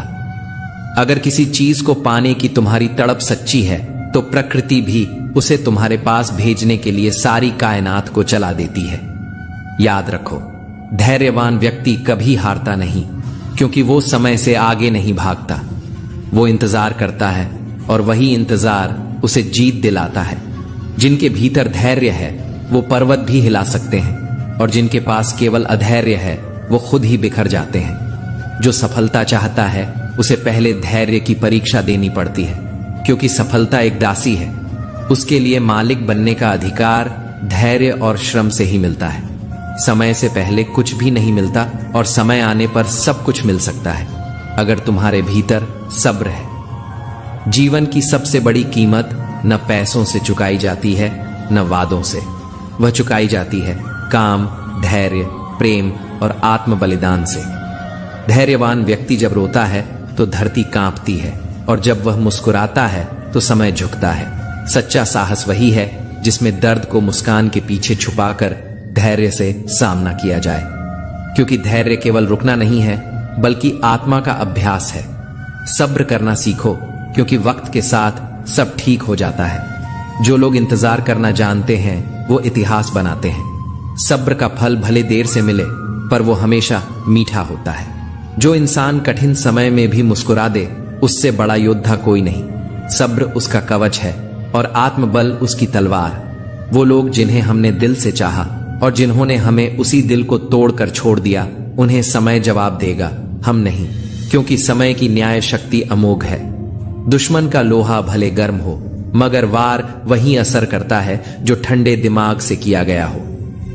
अगर किसी चीज को पाने की तुम्हारी तड़प सच्ची है तो प्रकृति भी उसे तुम्हारे पास भेजने के लिए सारी कायनात को चला देती है। याद रखो, धैर्यवान व्यक्ति कभी हारता नहीं, क्योंकि वो समय से आगे नहीं भागता। वो इंतजार करता है और वही इंतजार उसे जीत दिलाता है। जिनके भीतर धैर्य है वो पर्वत भी हिला सकते हैं, और जिनके पास केवल अधैर्य है वो खुद ही बिखर जाते हैं। जो सफलता चाहता है उसे पहले धैर्य की परीक्षा देनी पड़ती है, क्योंकि सफलता एक दासी है। उसके लिए मालिक बनने का अधिकार धैर्य और श्रम से ही मिलता है। समय से पहले कुछ भी नहीं मिलता, और समय आने पर सब कुछ मिल सकता है, अगर तुम्हारे भीतर सब्र है। जीवन की सबसे बड़ी कीमत न पैसों से चुकाई जाती है न वादों से, वह चुकाई जाती है काम, धैर्य, प्रेम और आत्म बलिदान से। धैर्यवान व्यक्ति जब रोता है तो धरती कांपती है, और जब वह मुस्कुराता है तो समय झुकता है। सच्चा साहस वही है जिसमें दर्द को मुस्कान के पीछे छुपाकर धैर्य से सामना किया जाए, क्योंकि धैर्य केवल रुकना नहीं है बल्कि आत्मा का अभ्यास है। सब्र करना सीखो, क्योंकि वक्त के साथ सब ठीक हो जाता है। जो लोग इंतजार करना जानते हैं वो इतिहास बनाते हैं। सब्र का फल भले देर से मिले, पर वो हमेशा मीठा होता है। जो इंसान कठिन समय में भी मुस्कुरा दे, उससे बड़ा योद्धा कोई नहीं। सब्र उसका कवच है और आत्मबल उसकी तलवार। वो लोग जिन्हें हमने दिल से चाहा और जिन्होंने हमें उसी दिल को तोड़कर छोड़ दिया, उन्हें समय जवाब देगा, हम नहीं, क्योंकि समय की न्याय शक्ति अमोघ है। दुश्मन का लोहा भले गर्म हो, मगर वार वही असर करता है जो ठंडे दिमाग से किया गया हो।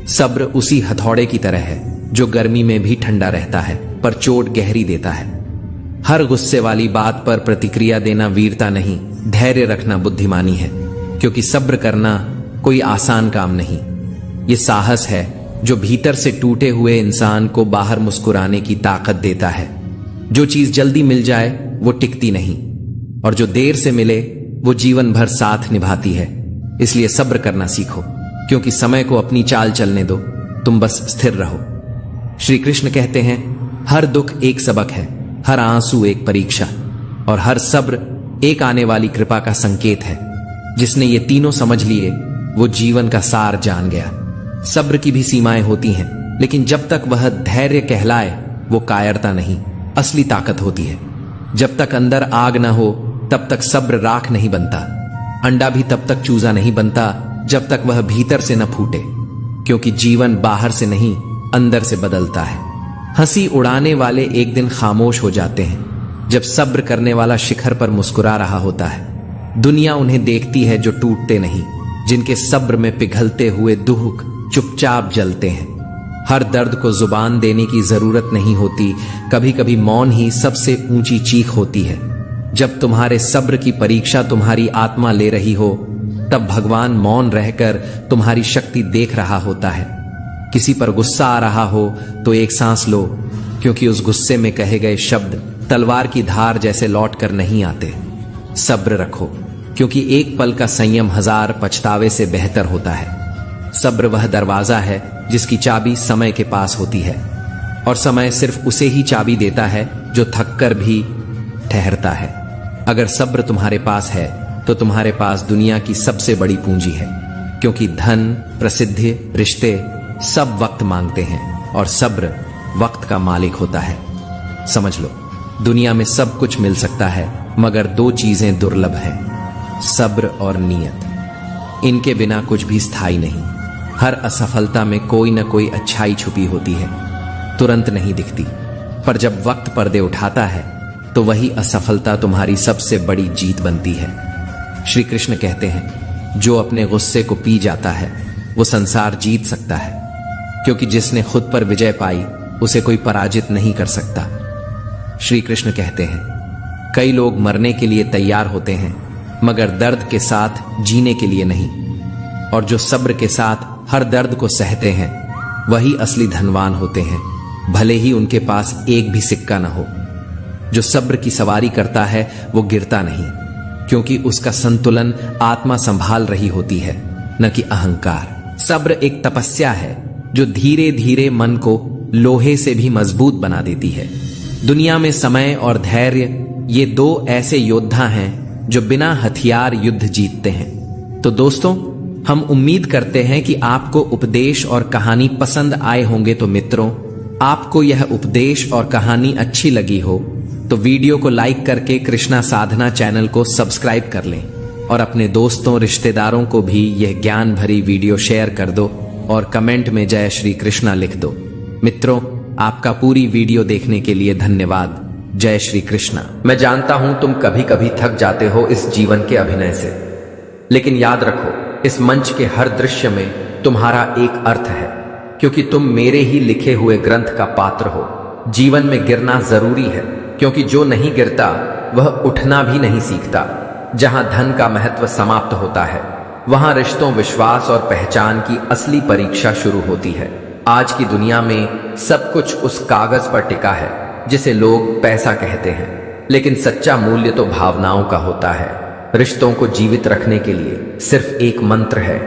सब्र उसी हथौड़े की तरह है जो गर्मी में भी ठंडा रहता है पर चोट गहरी देता है। हर गुस्से वाली बात पर प्रतिक्रिया देना वीरता नहीं, धैर्य रखना बुद्धिमानी है, क्योंकि सब्र करना कोई आसान काम नहीं। ये साहस है जो भीतर से टूटे हुए इंसान को बाहर मुस्कुराने की ताकत देता है। जो चीज जल्दी मिल जाए वो टिकती नहीं, और जो देर से मिले वो जीवन भर साथ निभाती है। इसलिए सब्र करना सीखो, क्योंकि समय को अपनी चाल चलने दो, तुम बस स्थिर रहो। श्री कृष्ण कहते हैं, हर दुख एक सबक है, हर आंसू एक परीक्षा, और हर सब्र एक आने वाली कृपा का संकेत है। जिसने ये तीनों समझ लिए वो जीवन का सार जान गया। सब्र की भी सीमाएं होती हैं, लेकिन जब तक वह धैर्य कहलाए वो कायरता नहीं, असली ताकत होती है। जब तक अंदर आग ना हो तब तक सब्र राख नहीं बनता। अंडा भी तब तक चूजा नहीं बनता जब तक वह भीतर से न फूटे, क्योंकि जीवन बाहर से नहीं अंदर से बदलता है। हंसी उड़ाने वाले एक दिन खामोश हो जाते हैं, जब सब्र करने वाला शिखर पर मुस्कुरा रहा होता है। दुनिया उन्हें देखती है जो टूटते नहीं, जिनके सब्र में पिघलते हुए दुख चुपचाप जलते हैं। हर दर्द को जुबान देने की जरूरत नहीं होती, कभी कभी मौन ही सबसे ऊंची चीख होती है। जब तुम्हारे सब्र की परीक्षा तुम्हारी आत्मा ले रही हो, तब भगवान मौन रहकर तुम्हारी शक्ति देख रहा होता है। किसी पर गुस्सा आ रहा हो तो एक सांस लो, क्योंकि उस गुस्से में कहे गए शब्द तलवार की धार जैसे लौट कर नहीं आते। सब्र रखो, क्योंकि एक पल का संयम 1000 पछतावे से बेहतर होता है। सब्र वह दरवाजा है जिसकी चाबी समय के पास होती है, और समय सिर्फ उसे ही चाबी देता है जो थककर भी ठहरता है। अगर सब्र तुम्हारे पास है तो तुम्हारे पास दुनिया की सबसे बड़ी पूंजी है, क्योंकि धन, प्रसिद्धि, रिश्ते सब वक्त मांगते हैं, और सब्र वक्त का मालिक होता है। समझ लो, दुनिया में सब कुछ मिल सकता है, मगर 2 चीजें दुर्लभ हैं, सब्र और नीयत। इनके बिना कुछ भी स्थायी नहीं। हर असफलता में कोई न कोई अच्छाई छुपी होती है, तुरंत नहीं दिखती, पर जब वक्त पर्दे उठाता है तो वही असफलता तुम्हारी सबसे बड़ी जीत बनती है। श्री कृष्ण कहते हैं, जो अपने गुस्से को पी जाता है वो संसार जीत सकता है, क्योंकि जिसने खुद पर विजय पाई उसे कोई पराजित नहीं कर सकता। श्री कृष्ण कहते हैं, कई लोग मरने के लिए तैयार होते हैं, मगर दर्द के साथ जीने के लिए नहीं, और जो सब्र के साथ हर दर्द को सहते हैं वही असली धनवान होते हैं, भले ही उनके पास एक भी सिक्का न हो। जो सब्र की सवारी करता है वो गिरता नहीं, क्योंकि उसका संतुलन आत्मा संभाल रही होती है, न कि अहंकार। सब्र एक तपस्या है जो धीरे धीरे मन को लोहे से भी मजबूत बना देती है। दुनिया में समय और धैर्य ये 2 ऐसे योद्धा हैं जो बिना हथियार युद्ध जीतते हैं। तो दोस्तों, हम उम्मीद करते हैं कि आपको उपदेश और कहानी पसंद आए होंगे। तो मित्रों, आपको यह उपदेश और कहानी अच्छी लगी हो तो वीडियो को लाइक करके कृष्णा साधना चैनल को सब्सक्राइब कर लें, और अपने दोस्तों, रिश्तेदारों को भी यह ज्ञान भरी वीडियो शेयर कर दो, और कमेंट में जय श्री कृष्णा लिख दो। मित्रों, आपका पूरी वीडियो देखने के लिए धन्यवाद। जय श्री कृष्णा। मैं जानता हूं तुम कभी कभी थक जाते हो इस जीवन के अभिनय से, लेकिन याद रखो, इस मंच के हर दृश्य में तुम्हारा एक अर्थ है, क्योंकि तुम मेरे ही लिखे हुए ग्रंथ का पात्र हो। जीवन में गिरना जरूरी है, क्योंकि जो नहीं गिरता वह उठना भी नहीं सीखता। जहां धन का महत्व समाप्त होता है, वहां रिश्तों, विश्वास और पहचान की असली परीक्षा शुरू होती है। आज की दुनिया में सब कुछ उस कागज पर टिका है जिसे लोग पैसा कहते हैं, लेकिन सच्चा मूल्य तो भावनाओं का होता है। रिश्तों को जीवित रखने के लिए सिर्फ एक मंत्र है,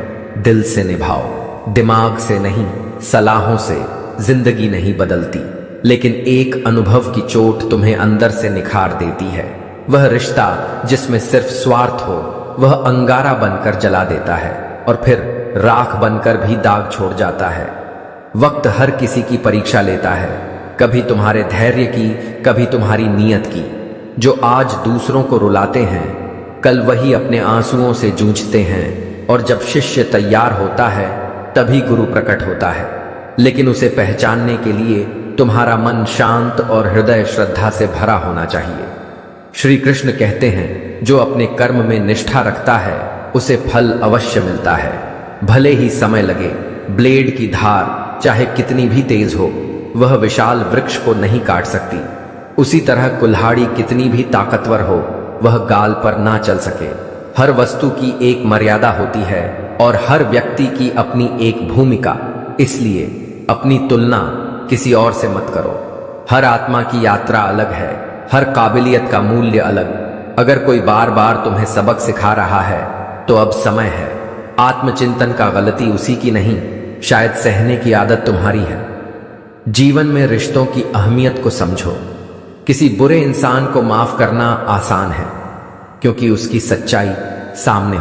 दिल से निभाओ। दिमाग से नहीं, सलाहों से जिंदगी नहीं बदलती, लेकिन एक अनुभव की चोट तुम्हें अंदर से निखार देती है। वह रिश्ता जिसमें सिर्फ स्वार्थ हो, वह अंगारा बनकर जला देता है, और फिर राख बनकर भी दाग छोड़ जाता है। वक्त हर किसी की परीक्षा लेता है, कभी तुम्हारे धैर्य की, कभी तुम्हारी नीयत की। जो आज दूसरों को रुलाते हैं, कल वही अपने आंसुओं से जूझते हैं, और जब शिष्य तैयार होता है तभी गुरु प्रकट होता है। लेकिन उसे पहचानने के लिए तुम्हारा मन शांत और हृदय श्रद्धा से भरा होना चाहिए। श्री कृष्ण कहते हैं, जो अपने कर्म में निष्ठा रखता है उसे फल अवश्य मिलता है, भले ही समय लगे। ब्लेड की धार चाहे कितनी भी तेज हो, वह विशाल वृक्ष को नहीं काट सकती। उसी तरह कुल्हाड़ी कितनी भी ताकतवर हो, वह गाल पर ना चल सके। हर वस्तु की एक मर्यादा होती है और हर व्यक्ति की अपनी एक भूमिका, इसलिए अपनी तुलना किसी और से मत करो। हर आत्मा की यात्रा अलग है, हर काबिलियत का मूल्य अलग। अगर कोई बार बार तुम्हें सबक सिखा रहा है तो अब समय है। आत्मचिंतन का गलती उसी की नहीं, शायद सहने की आदत तुम्हारी है। जीवन में रिश्तों की अहमियत को समझो। किसी बुरे इंसान को माफ करना आसान है क्योंकि उसकी सच्चाई सामने